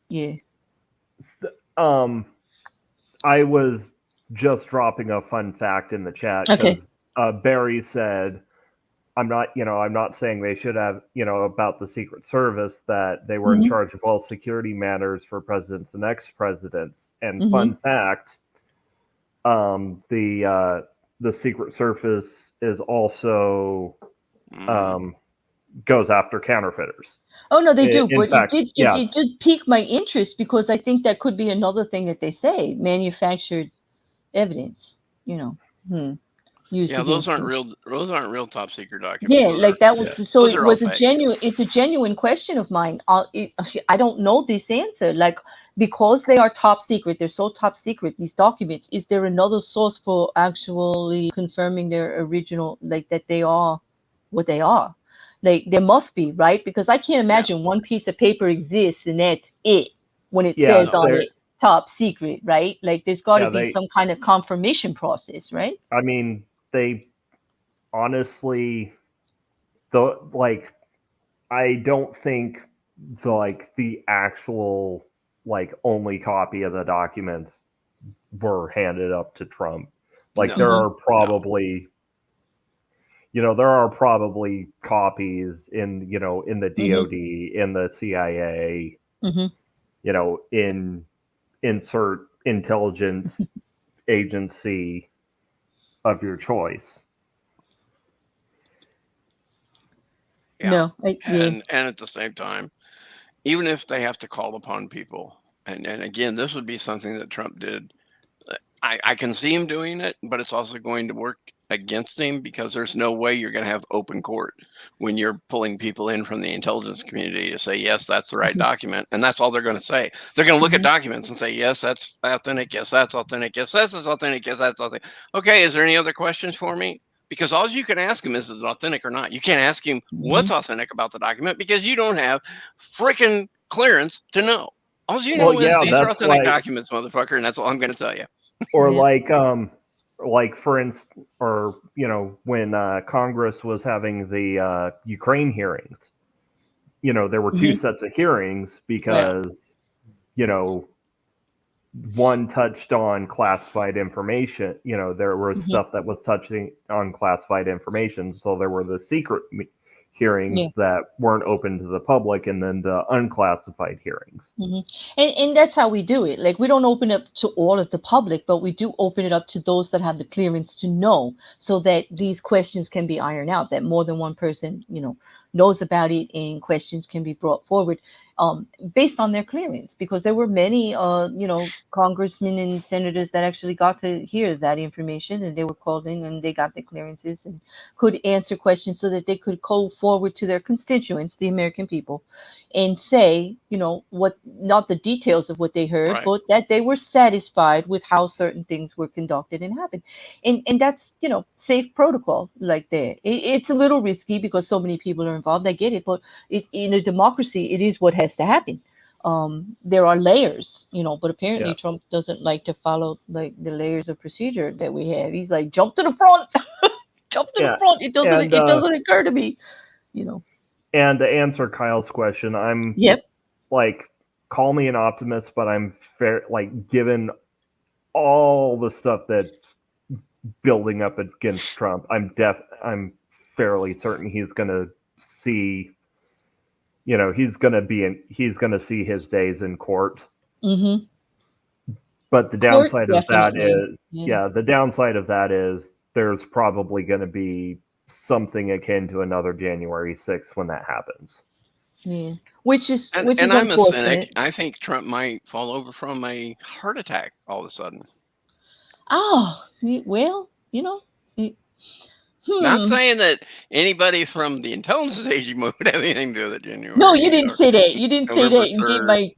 Speaker 2: I was just dropping a fun fact in the chat because Barry said, I'm not saying they should have, about the Secret Service, that they were in charge of all security matters for presidents and ex-presidents. And fun fact, the Secret Service is also goes after counterfeiters.
Speaker 1: Oh no, they do. But it did pique my interest, because I think that could be another thing that they say: manufactured evidence.
Speaker 3: Those aren't real top secret documents.
Speaker 1: Yeah, like that was so. It was a genuine. It's a genuine question of mine. I don't know this answer. Like, because they are top secret, they're so top secret, these documents. Is there another source for actually confirming their original, like that they are what they are? Like, there must be, right? Because I can't imagine one piece of paper exists and that's it when it says on it top secret, right? Like, there's got to be some kind of confirmation process, right?
Speaker 2: I mean, they honestly, I don't think the actual only copy of the documents were handed up to Trump. There are probably. There are probably copies in the DOD, in the CIA, in insert intelligence agency of your choice.
Speaker 3: And at the same time, even if they have to call upon people, and again, this would be something that Trump did. I can see him doing it, but it's also going to work against him, because there's no way you're going to have open court when you're pulling people in from the intelligence community to say, yes, that's the right document. And that's all they're going to say. They're going to look at documents and say, yes, that's authentic. Yes, that's authentic. Yes, this is authentic. Yes, that's authentic. Okay, is there any other questions for me? Because all you can ask him is it authentic or not? You can't ask him what's authentic about the document, because you don't have freaking clearance to know. All you know is these are authentic documents, motherfucker, and that's all I'm going to tell you.
Speaker 2: Or like for instance, or when Congress was having the Ukraine hearings, there were two sets of hearings because one touched on classified information. There was stuff that was touching on classified information, so there were the secret hearings that weren't open to the public, and then the unclassified hearings.
Speaker 1: And that's how we do it. Like, we don't open up to all of the public, but we do open it up to those that have the clearance to know, so that these questions can be ironed out, that more than one person knows about it, and questions can be brought forward based on their clearance, because there were many congressmen and senators that actually got to hear that information, and they were called in and they got their clearances and could answer questions so that they could go forward to their constituents, the American people, and say what, not the details of what they heard, but that they were satisfied with how certain things were conducted and happened. And that's safe protocol. Like, there it's a little risky because so many people are involved, I get it, but in a democracy it is what has to happen. There are layers, but apparently Trump doesn't like to follow like the layers of procedure that we have. He's like, jump to the front. Jump to the front. It doesn't occur to me.
Speaker 2: And to answer Kyle's question, I'm like, call me an optimist, but I'm fair. Like, given all the stuff that's building up against Trump, I'm fairly certain he's going to see. He's going to see his days in court. But the downside of that is, the downside of that is there's probably going to be something akin to another January 6th when that happens.
Speaker 1: Yeah, which is
Speaker 3: I'm a cynic. I think Trump might fall over from a heart attack all of a sudden.
Speaker 1: Oh, well,
Speaker 3: Not saying that anybody from the intelligence agency would have anything to do with it, January.
Speaker 1: No, you didn't say that. You didn't say that and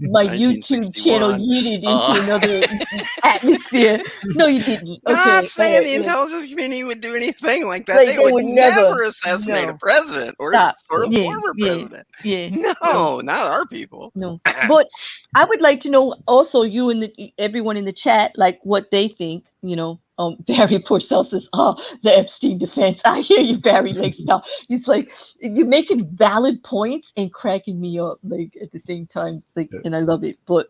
Speaker 1: get my YouTube channel yeeted into another atmosphere. No, you didn't. Okay,
Speaker 3: not saying the intelligence community would do anything like that. They would never assassinate a president or a former president. No, not our people.
Speaker 1: No, but I would like to know also, you and everyone in the chat, like, what they think. Barry Porcel says, the Epstein defense. I hear you, Barry. Like, stop. It's like you're making valid points and cracking me up, like, at the same time. Like, and I love it. But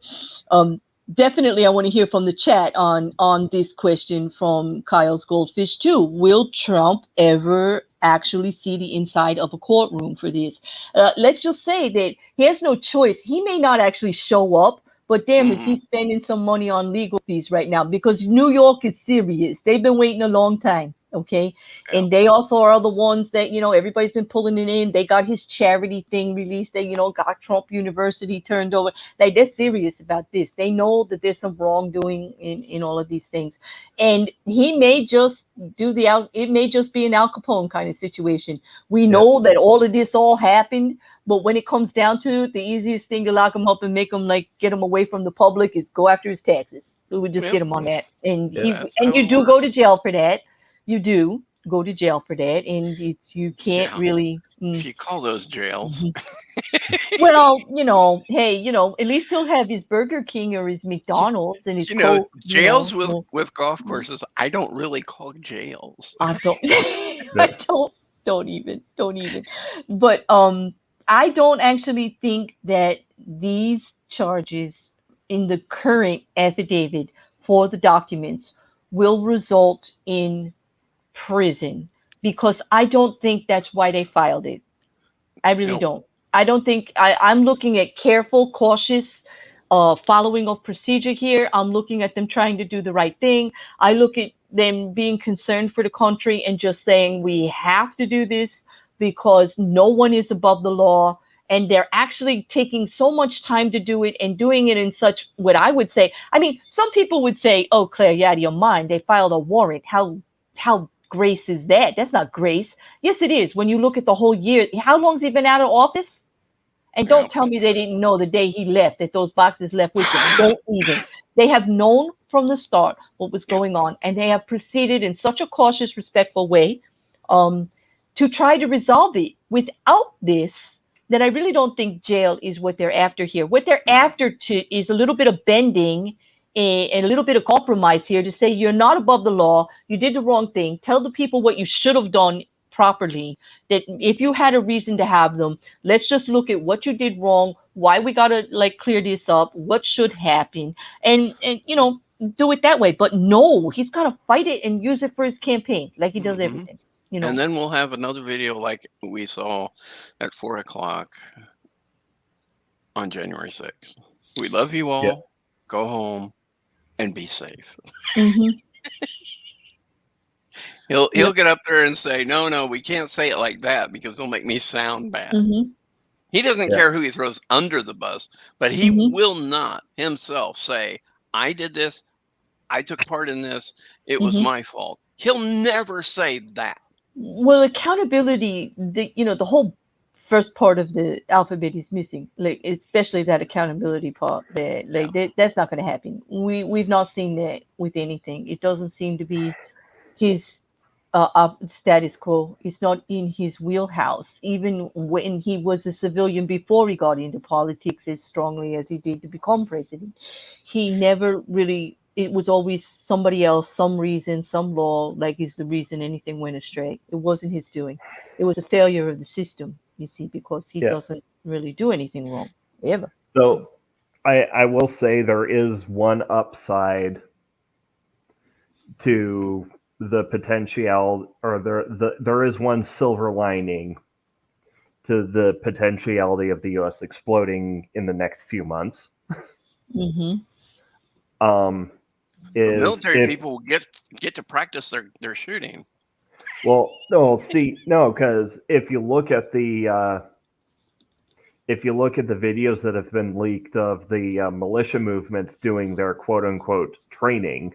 Speaker 1: definitely I want to hear from the chat on this question from Kyle's Goldfish too. Will Trump ever actually see the inside of a courtroom for this? Let's just say that he has no choice. He may not actually show up, but damn, is he spending some money on legal fees right now? Because New York is serious. They've been waiting a long time. Okay. And they also are the ones that, everybody's been pulling it in. They got his charity thing released. They, got Trump University turned over. Like, they're serious about this. They know that there's some wrongdoing in all of these things. And he may just it may just be an Al Capone kind of situation. We know that all of this all happened, but when it comes down to it, the easiest thing to lock him up and make him, like, get him away from the public is go after his taxes. We would just get him on that. And you do go to jail for that. You do go to jail for that, and you can't really.
Speaker 3: If you call those jails.
Speaker 1: Well, hey, at least he'll have his Burger King or his McDonald's and his Coke,
Speaker 3: jails with golf courses. I don't really call jails.
Speaker 1: I don't. I don't even. But I don't actually think that these charges in the current affidavit for the documents will result in prison, because I don't think that's why they filed it. I really don't. I don't think I'm looking at careful, cautious following of procedure here. I'm looking at them trying to do the right thing. I look at them being concerned for the country and just saying we have to do this because no one is above the law. And they're actually taking so much time to do it and doing it in such, what I would say, I mean, some people would say, oh, Claire, you're out of your mind. They filed a warrant. How grace is that? That's not grace. Yes, it is. When you look at the whole year, how long has he been out of office? And don't tell me they didn't know the day he left that those boxes left with him. Don't even. They have known from the start what was going on, and they have proceeded in such a cautious, respectful way to try to resolve it. Without this, that I really don't think jail is what they're after here. What they're after is a little bit of bending and a little bit of compromise here to say you're not above the law. You did the wrong thing. Tell the people what you should have done properly. That if you had a reason to have them, let's just look at what you did wrong, why we gotta like clear this up, what should happen, and you know, do it that way. But no, he's gotta fight it and use it for his campaign, like he does everything. You know.
Speaker 3: And then we'll have another video like we saw at 4:00 on January 6th. We love you all.
Speaker 2: Yeah.
Speaker 3: Go home and be safe.
Speaker 1: Mm-hmm.
Speaker 3: He'll get up there and say, no, we can't say it like that because it'll make me sound bad.
Speaker 1: Mm-hmm.
Speaker 3: He doesn't care who he throws under the bus, but he will not himself say, I did this. I took part in this. It was my fault. He'll never say that.
Speaker 1: Well, accountability, the whole first part of the alphabet is missing, like especially that accountability part there. Like that's not going to happen. We've not seen that with anything. It doesn't seem to be his status quo. It's not in his wheelhouse. Even when he was a civilian before he got into politics as strongly as he did to become president, he never really. It was always somebody else, some reason, some law, like is the reason anything went astray. It wasn't his doing. It was a failure of the system, you see, because he doesn't really do anything wrong, ever.
Speaker 2: So I will say there is one upside to the potential, or there is one silver lining to the potentiality of the U.S. exploding in the next few months.
Speaker 3: The military people will get to practice their shooting.
Speaker 2: Well, no, because if you look at the videos that have been leaked of the militia movements doing their quote unquote training,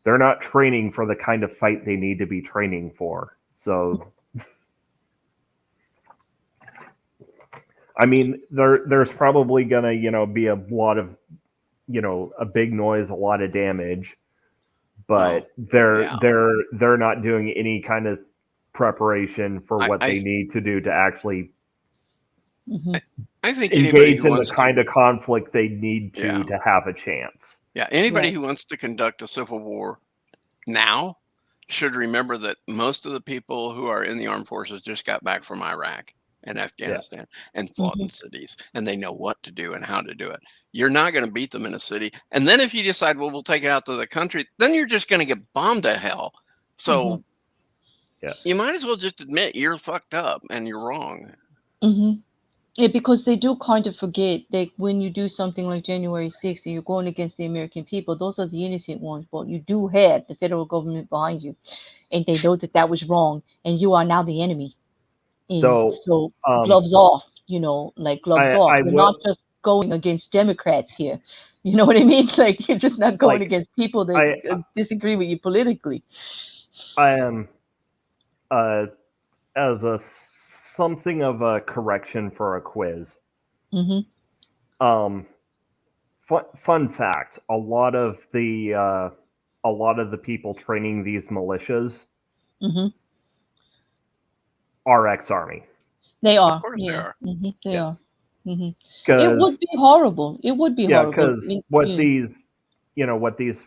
Speaker 2: they're not training for the kind of fight they need to be training for. So, I mean, there's probably gonna be a lot of a big noise, a lot of damage, but they're not doing any kind of preparation for what they need to do to actually
Speaker 3: I think
Speaker 2: engage in the kind of conflict they need to have a chance.
Speaker 3: Yeah, anybody who wants to conduct a civil war now should remember that most of the people who are in the armed forces just got back from Iraq and Afghanistan and fought in cities, and they know what to do and how to do it. You're not going to beat them in a city. And then if you decide, well, we'll take it out to the country, then you're just going to get bombed to hell. So you might as well just admit you're fucked up and you're wrong.
Speaker 1: Yeah, because they do kind of forget that when you do something like January 6th and you're going against the American people, those are the innocent ones, but you do have the federal government behind you, and they know that was wrong, and you are now the enemy. So gloves off, like gloves off. You're not just going against Democrats here. You know what I mean? Like, you're just not going against people that disagree with you politically.
Speaker 2: I am, as something of a correction for a quiz. Fun fact: a lot of the people training these militias are ex-army.
Speaker 1: They are.
Speaker 3: Of course they are.
Speaker 1: They are. It would be horrible. It would be horrible.
Speaker 2: Because what these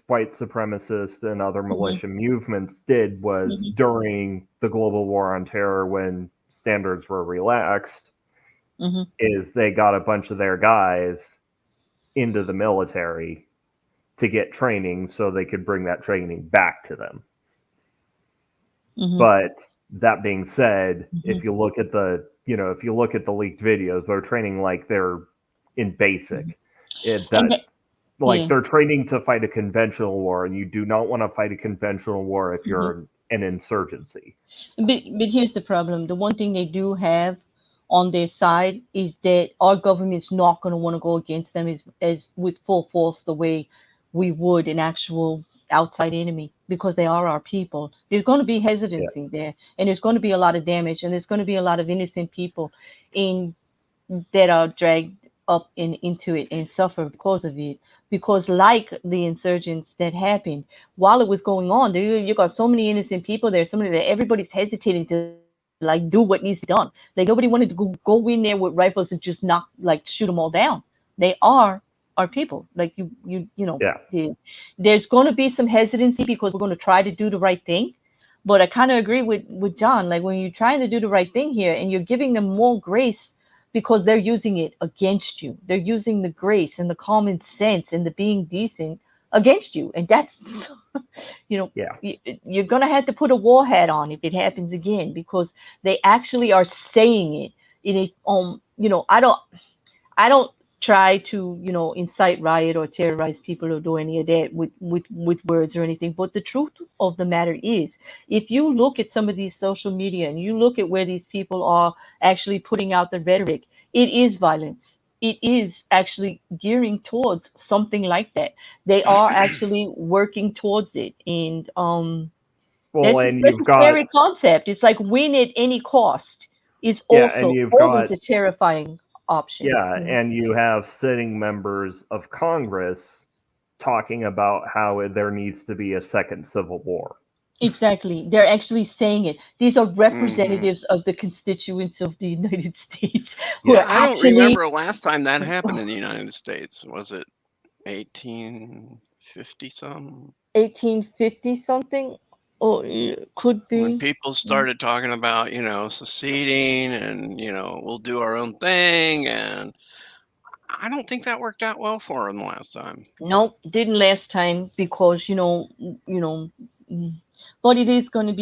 Speaker 2: white supremacists and other militia movements did was during the global war on terror, when standards were relaxed, is they got a bunch of their guys into the military to get training so they could bring that training back to them. But that being said, if you look at the leaked videos, they're training like they're in basic. They're training to fight a conventional war, and you do not want to fight a conventional war if you're an insurgency.
Speaker 1: But here's the problem. The one thing they do have on their side is that our government's not going to want to go against them as with full force the way we would an actual outside enemy, because they are our people. There's going to be hesitancy there, and there's going to be a lot of damage, and there's going to be a lot of innocent people that are dragged up into it and suffer because of it. Because like the insurgents that happened while it was going on, you got so many innocent people there, so many that everybody's hesitating to like do what needs to be done. Like nobody wanted to go in there with rifles and just shoot them all down. They are our people. Like there's going to be some hesitancy because we're going to try to do the right thing. But I kind of agree with John. Like when you're trying to do the right thing here and you're giving them more grace because they're using it against you. They're using the grace and the common sense and the being decent against you. And that's, you're going to have to put a war hat on if it happens again, because they actually are saying it in a, I don't try to, incite riot or terrorize people or do any of that with words or anything. But the truth of the matter is, if you look at some of these social media and you look at where these people are actually putting out the rhetoric, it is violence. It is actually gearing towards something like that. They are actually working towards it. And that's a scary concept. It's like win at any cost is also always a terrifying option.
Speaker 2: Yeah, and you have sitting members of Congress talking about how there needs to be a second civil war.
Speaker 1: Exactly. They're actually saying it. These are representatives of the constituents of the United States who are
Speaker 3: I don't remember last time that happened in the United States. Was it 1850 something?
Speaker 1: 1850 something? Or it could be.
Speaker 3: When people started talking about, seceding and, we'll do our own thing. And I don't think that worked out well for them last time.
Speaker 1: Nope, didn't last time because, but it's going to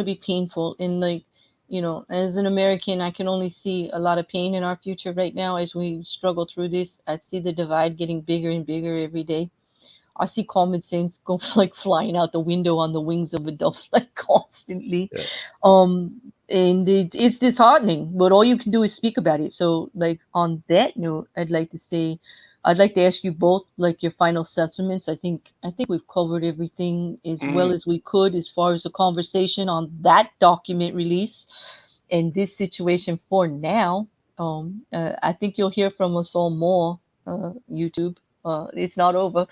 Speaker 1: be painful. And like, as an American, I can only see a lot of pain in our future right now as we struggle through this. I see the divide getting bigger and bigger every day. I see common sense go like flying out the window on the wings of a dove, like constantly. And it's disheartening, but all you can do is speak about it. So like on that note, I'd like to ask you both like your final sentiments. I think we've covered everything as well as we could as far as the conversation on that document release and this situation for now. I think you'll hear from us all more, YouTube. It's not over.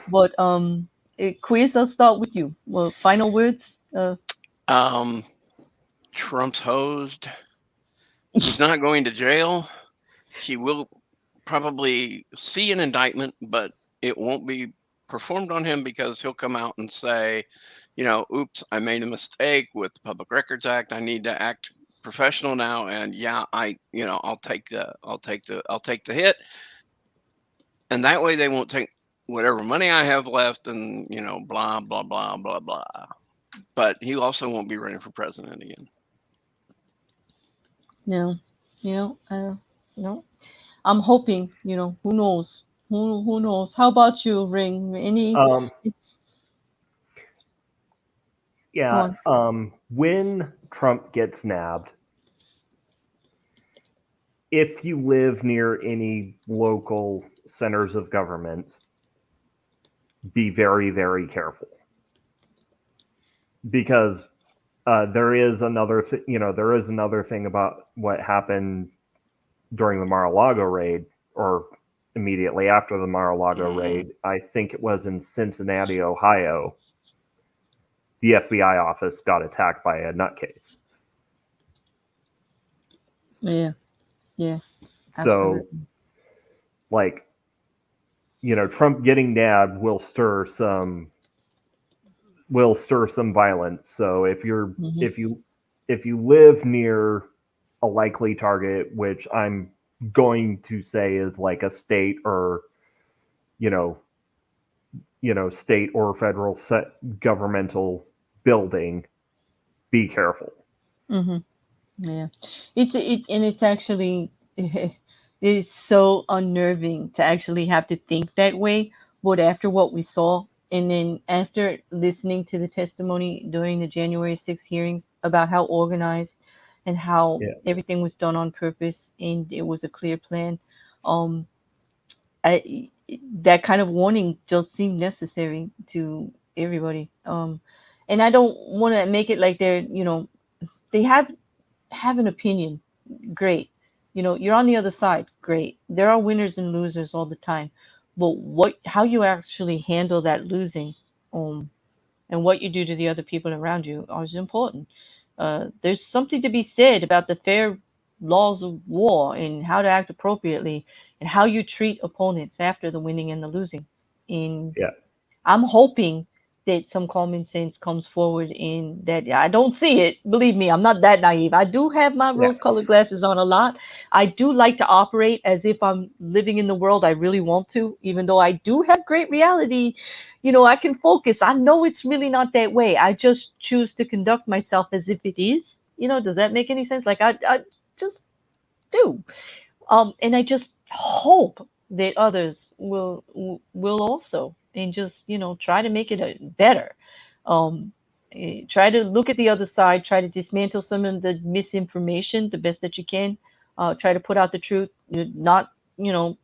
Speaker 1: But Quiz, I'll start with you. Well, final words.
Speaker 3: Trump's hosed. He's not going to jail. He will probably see an indictment, but it won't be performed on him because he'll come out and say, oops, I made a mistake with the Public Records Act. I need to act professional now, and I'll take the hit, and that way they won't take whatever money I have left, and blah blah blah blah blah. But he also won't be running for president again.
Speaker 1: No, no. I'm hoping. Who knows? Who knows? How about you, Ring? Any?
Speaker 2: When Trump gets nabbed, if you live near any local centers of government, be very, very careful, because there is another thing about what happened during the Mar-a-Lago raid, or immediately after the Mar-a-Lago raid. I think it was in Cincinnati, Ohio. The FBI office got attacked by a nutcase.
Speaker 1: Yeah.
Speaker 2: So, like, Trump getting nabbed will stir some violence. So if you live near a likely target, which I'm going to say is like a state or state or federal governmental building, be careful.
Speaker 1: Yeah, it's actually it is so unnerving to actually have to think that way. But after what we saw, and then after listening to the testimony during the January 6th hearings about how organized and how everything was done on purpose and it was a clear plan, that kind of warning just seemed necessary to everybody. And I don't want to make it like they're, they have an opinion. Great. You're on the other side. Great. There are winners and losers all the time. But how you actually handle that losing, and what you do to the other people around you is important. There's something to be said about the fair laws of war and how to act appropriately and how you treat opponents after the winning and the losing. And I'm hoping that some common sense comes forward in that. I don't see it. Believe me, I'm not that naive. I do have my rose-colored glasses on a lot. I do like to operate as if I'm living in the world I really want to, even though I do have great reality. I can focus. I know it's really not that way. I just choose to conduct myself as if it is. Does that make any sense? Like I just do. And I just hope that others will also, and just try to make it better. Um, Try to look at the other side. Try to dismantle some of the misinformation the best that you can. Try to put out the truth. Not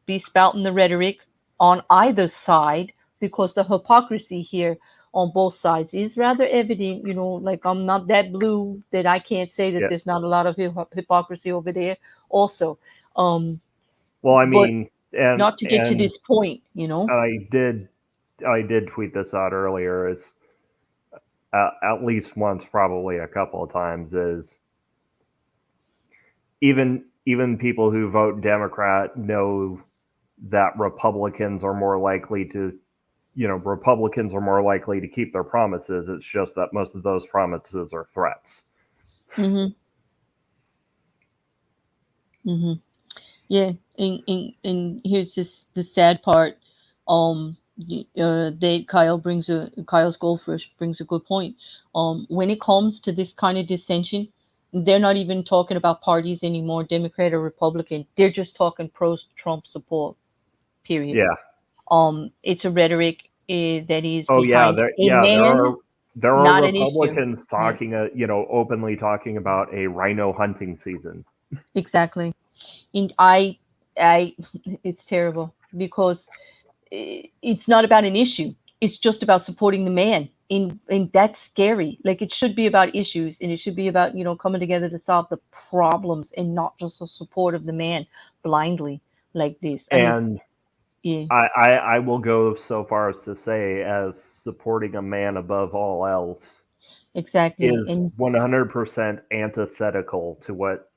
Speaker 1: be spouting the rhetoric on either side, because the hypocrisy here on both sides is rather evident. Like, I'm not that blue that I can't say that there's not a lot of hypocrisy over there also.
Speaker 2: Well, I mean, and
Speaker 1: not to get to this point,
Speaker 2: I did tweet this out earlier. Is at least once, probably a couple of times, is even people who vote Democrat know that Republicans are more likely to keep their promises. It's just that most of those promises are threats.
Speaker 1: Yeah, and here's the sad part. Kyle's Goldfish brings a good point. When it comes to this kind of dissension, they're not even talking about parties anymore, Democrat or Republican. They're just talking pro-Trump support. Period.
Speaker 2: Yeah.
Speaker 1: It's a rhetoric that is.
Speaker 2: Oh yeah, there are Republicans talking, openly talking about a rhino hunting season.
Speaker 1: Exactly. And it's terrible, because it's not about an issue. It's just about supporting the man. And that's scary. Like, it should be about issues, and it should be about, coming together to solve the problems, and not just the support of the man blindly like this.
Speaker 2: I will go so far as to say, as supporting a man above all else
Speaker 1: exactly
Speaker 2: is 100% antithetical to what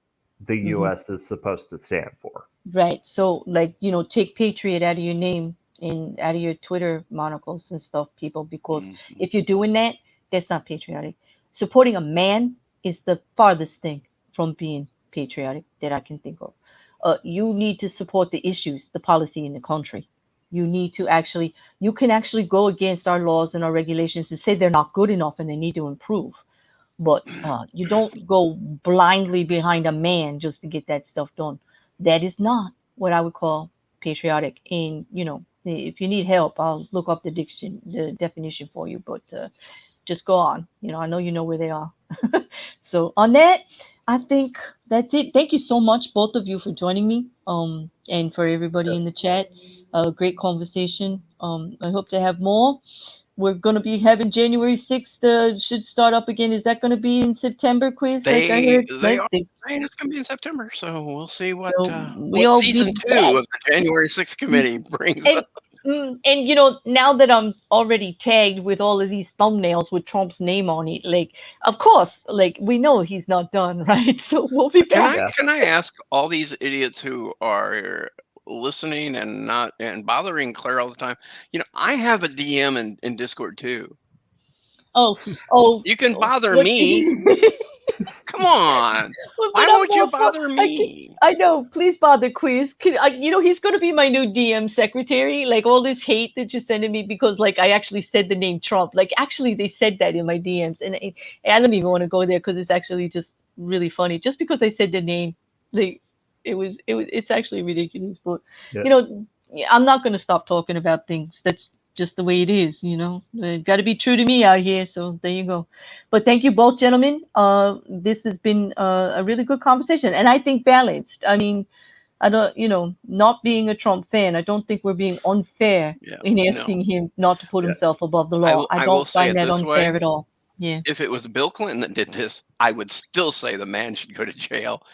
Speaker 2: the U.S. is supposed to stand for.
Speaker 1: Right. So, like, take patriot out of your name and out of your Twitter monocles and stuff, people, because if you're doing that, that's not patriotic. Supporting a man is the farthest thing from being patriotic that I can think of. You need to support the issues, the policy in the country. You need to you can actually go against our laws and our regulations and say they're not good enough and they need to improve. But you don't go blindly behind a man just to get that stuff done. That is not what I would call patriotic. And, if you need help, I'll look up the definition for you. But just go on. I know you know where they are. So on that, I think that's it. Thank you so much, both of you, for joining me. And for everybody in the chat, great conversation. I hope to have more. We're going to be having January 6th should start up again. Is that going to be in September, Quiz?
Speaker 3: They are saying it's going to be in September, so we'll see what season 2 of the January 6th committee brings up.
Speaker 1: And now that I'm already tagged with all of these thumbnails with Trump's name on it, like, of course, like, we know he's not done, right? So we'll be back.
Speaker 3: Can I ask all these idiots who are listening and bothering Claire all the time? I have a DM in Discord too.
Speaker 1: Oh,
Speaker 3: you can bother me. Come on. Why won't you bother me?
Speaker 1: I know. Please bother Quiz. He's going to be my new DM secretary. Like, all this hate that you're sending me because, like, I actually said the name Trump. Like, actually, they said that in my DMs. And I don't even want to go there because it's actually just really funny. Just because I said the name, like, it's actually ridiculous. But, I'm not going to stop talking about things. That's just the way it is, got to be true to me out here. So there you go. But thank you both, gentlemen. This has been a really good conversation, and I think balanced. I mean, I don't, not being a Trump fan, I don't think we're being unfair in asking him not to put himself above the law. I don't find that unfair at all. Yeah.
Speaker 3: If it was Bill Clinton that did this, I would still say the man should go to jail.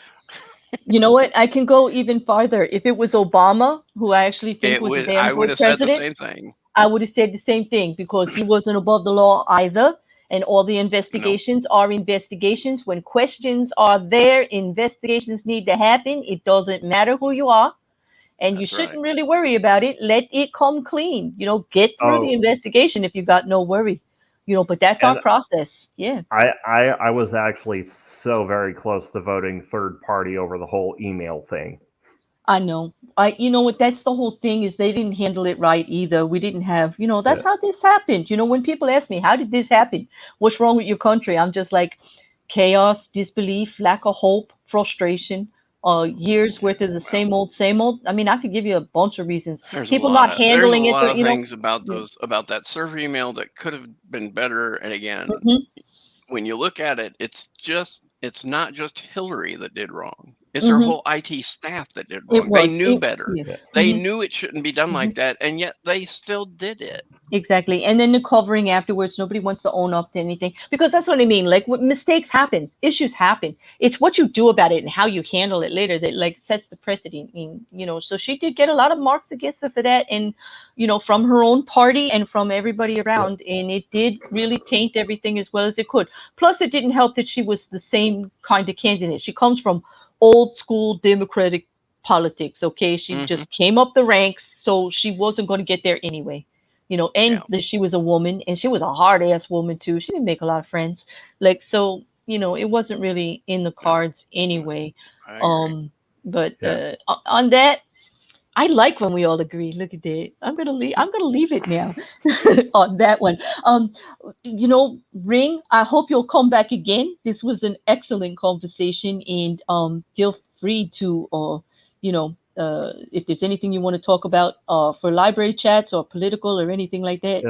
Speaker 1: You know what? I can go even farther. If it was Obama, who I actually think was a damn good president,
Speaker 3: said the same thing.
Speaker 1: I would have said the same thing, because he wasn't above the law either. And all the investigations are investigations. When questions are there, investigations need to happen. It doesn't matter who you are. And you shouldn't really worry about it. Let it come clean. Get through the investigation if you got no worry. But that's our process. Yeah.
Speaker 2: I was actually so very close to voting third party over the whole email thing.
Speaker 1: I know. You know what? That's the whole thing, is they didn't handle it right either. We didn't have, that's how this happened. When people ask me, how did this happen? What's wrong with your country? I'm just like, chaos, disbelief, lack of hope, frustration, years worth of the same old, same old. I mean, I could give you a bunch of reasons. People not handling it.
Speaker 3: There's a lot of things about that server email that could have been better. And again, when you look at it, it's not just Hillary that did wrong. It's her whole IT staff that did wrong. They knew better. Yeah. They knew it shouldn't be done like that, and yet they still did it.
Speaker 1: Exactly. And then the covering afterwards, nobody wants to own up to anything, because that's what I mean. Like, mistakes happen, issues happen. It's what you do about it and how you handle it later that like sets the precedent. So she did get a lot of marks against her for that, and from her own party and from everybody around, and it did really taint everything as well as it could. Plus, it didn't help that she was the same kind of candidate. She comes from old school Democratic politics. Okay, she just came up the ranks, so she wasn't going to get there anyway. That she was a woman, and she was a hard ass woman too. She didn't make a lot of friends. Like, so, it wasn't really in the cards anyway. But on that, I like when we all agree. Look at that. I'm gonna leave it now on that one. Ring, I hope you'll come back again. This was an excellent conversation, and feel free to if there's anything you want to talk about for library chats or political or anything like that,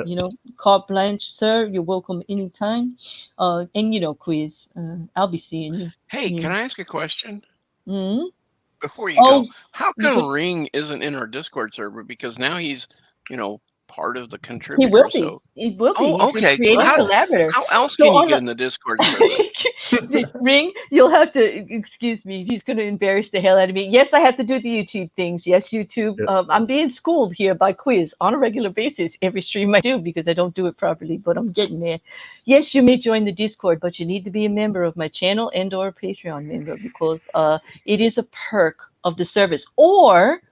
Speaker 1: carte blanche, sir. You're welcome anytime. And quiz. I'll be seeing you.
Speaker 3: Hey, can I ask a question?
Speaker 1: Mm-hmm.
Speaker 3: Before you go, how come Ring isn't in our Discord server? Because now he's, part of the contributor.
Speaker 1: He will be. He will be.
Speaker 3: Oh,
Speaker 1: he's
Speaker 3: okay.
Speaker 1: Collaborator.
Speaker 3: How else can you get in the Discord server?
Speaker 1: Ring, you'll have to excuse me. He's going to embarrass the hell out of me. Yes, I have to do the YouTube things. Yes, YouTube. I'm being schooled here by Quiz on a regular basis. Every stream I do, because I don't do it properly, but I'm getting there. Yes, you may join the Discord, but you need to be a member of my channel and or a Patreon member, because it is a perk of the service. Or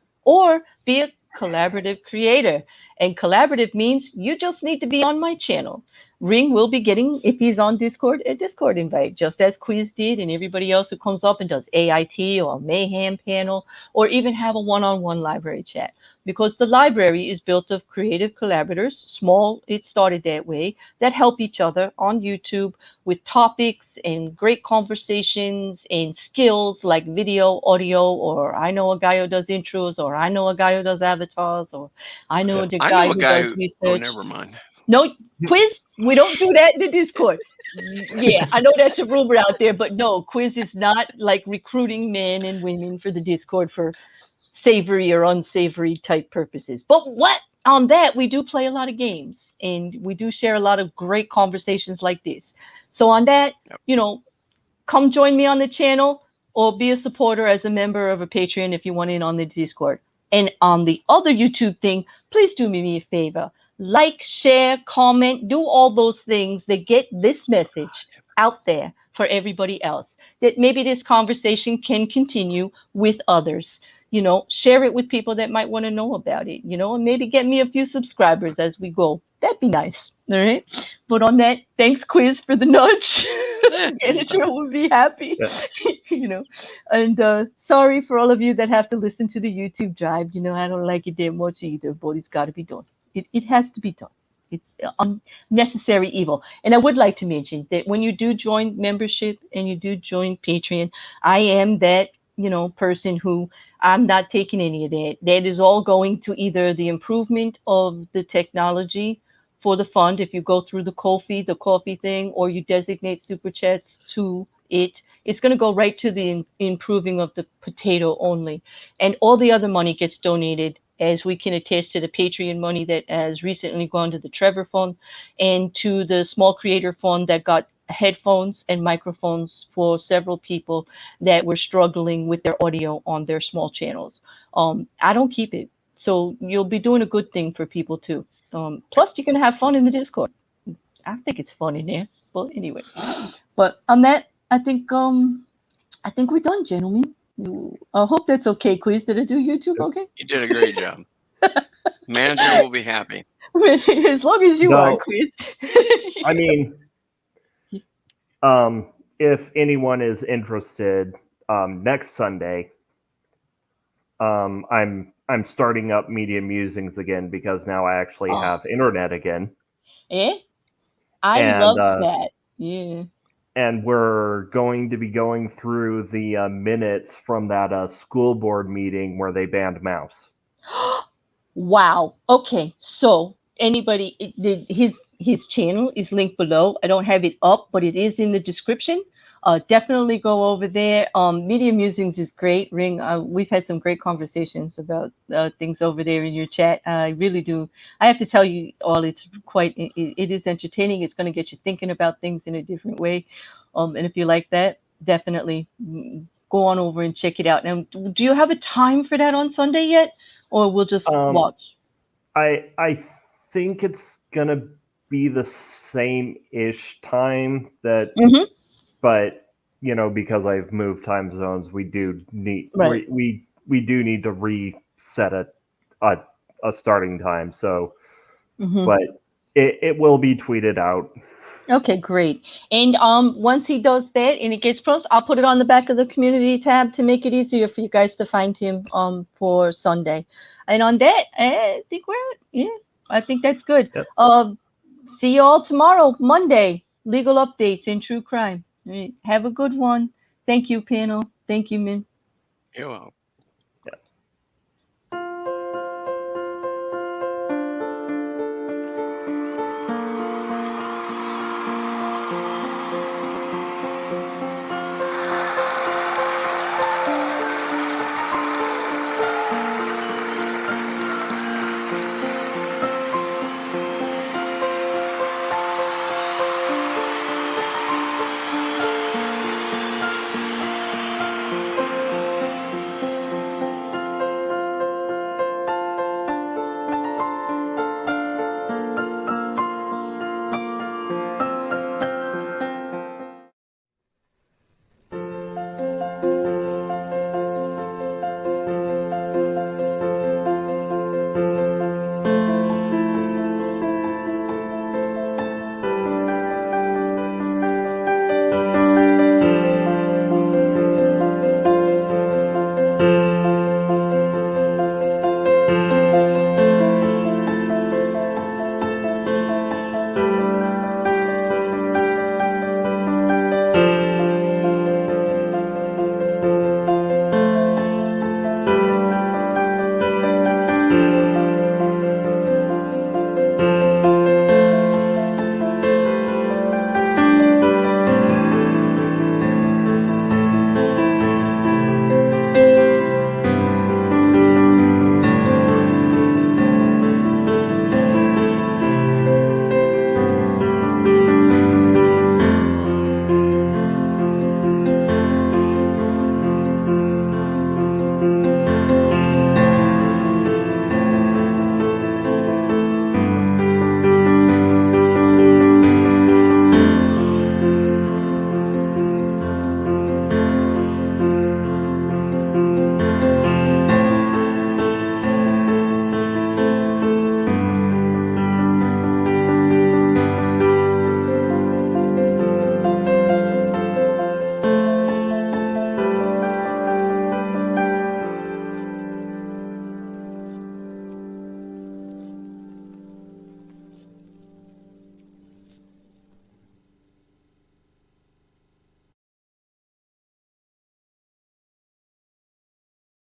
Speaker 1: be a collaborative creator. And collaborative means you just need to be on my channel. Ring will be getting, if he's on Discord, a Discord invite, just as Quiz did, and everybody else who comes up and does AIT or Mayhem panel, or even have a one-on-one library chat. Because the library is built of creative collaborators, small, it started that way, that help each other on YouTube with topics and great conversations and skills like video, audio, or I know a guy who does intros, or I know a guy who does avatars, or I know a guy who does research.
Speaker 3: Oh, never mind.
Speaker 1: No, Quiz, we don't do that in the Discord. Yeah, I know that's a rumor out there, but no, Quiz is not like recruiting men and women for the Discord for savory or unsavory type purposes. But on that, we do play a lot of games, and we do share a lot of great conversations like this. So on that, come join me on the channel, or be a supporter as a member of a Patreon if you want in on the Discord. And on the other YouTube thing, please do me a favor. Like, share, comment, do all those things that get this message out there for everybody else. That maybe this conversation can continue with others. Share it with people that might want to know about it, and maybe get me a few subscribers as we go. That'd be nice. All right. But on that, thanks, Quiz, for the nudge. Manager will be happy. And sorry for all of you that have to listen to the YouTube drive. I don't like it that much either, but it's got to be done. It has to be done. It's unnecessary evil. And I would like to mention that when you do join membership and you do join Patreon, I am that, person who I'm not taking any of that. That is all going to either the improvement of the technology for the fund, if you go through the coffee thing, or you designate super chats to it, it's going to go right to the improving of the potato only. And all the other money gets donated, as we can attest to the Patreon money that has recently gone to the Trevor Fund and to the Small Creator Fund that got headphones and microphones for several people that were struggling with their audio on their small channels. I don't keep it. So you'll be doing a good thing for people too. Plus, you can have fun in the Discord. I think it's fun in there. But anyway, but on that, I think we're done, gentlemen. I hope that's okay. Quiz, did I do YouTube okay?
Speaker 3: You did a great job. Manager will be happy.
Speaker 1: As long as you are, Quiz.
Speaker 2: I mean, if anyone is interested, next Sunday, I'm starting up Media Musings again because now I actually have internet again.
Speaker 1: Yeah, I love that. Yeah.
Speaker 2: And we're going to be going through the minutes from that school board meeting where they banned mouse.
Speaker 1: Wow. Okay. So anybody, his channel is linked below. I don't have it up, but it is in the description. Definitely go over there. Media Musings is great. Ring. We've had some great conversations about things over there in your chat. I really do. I have to tell you all, it's quite. It is entertaining. It's going to get you thinking about things in a different way. And if you like that, definitely go on over and check it out. Now, do you have a time for that on Sunday yet? Or we'll just watch?
Speaker 2: I think it's gonna be the same-ish time that, but because I've moved time zones, we do need we do need to reset a starting time. So, but it will be tweeted out.
Speaker 1: Okay, great. And once he does that and it gets posted, I'll put it on the back of the community tab to make it easier for you guys to find him for Sunday. And on that, I think I think that's good. Yep. See you all tomorrow, Monday. Legal updates in true crime. All right. Have a good one. Thank you, panel. Thank you, Min.
Speaker 3: You're welcome.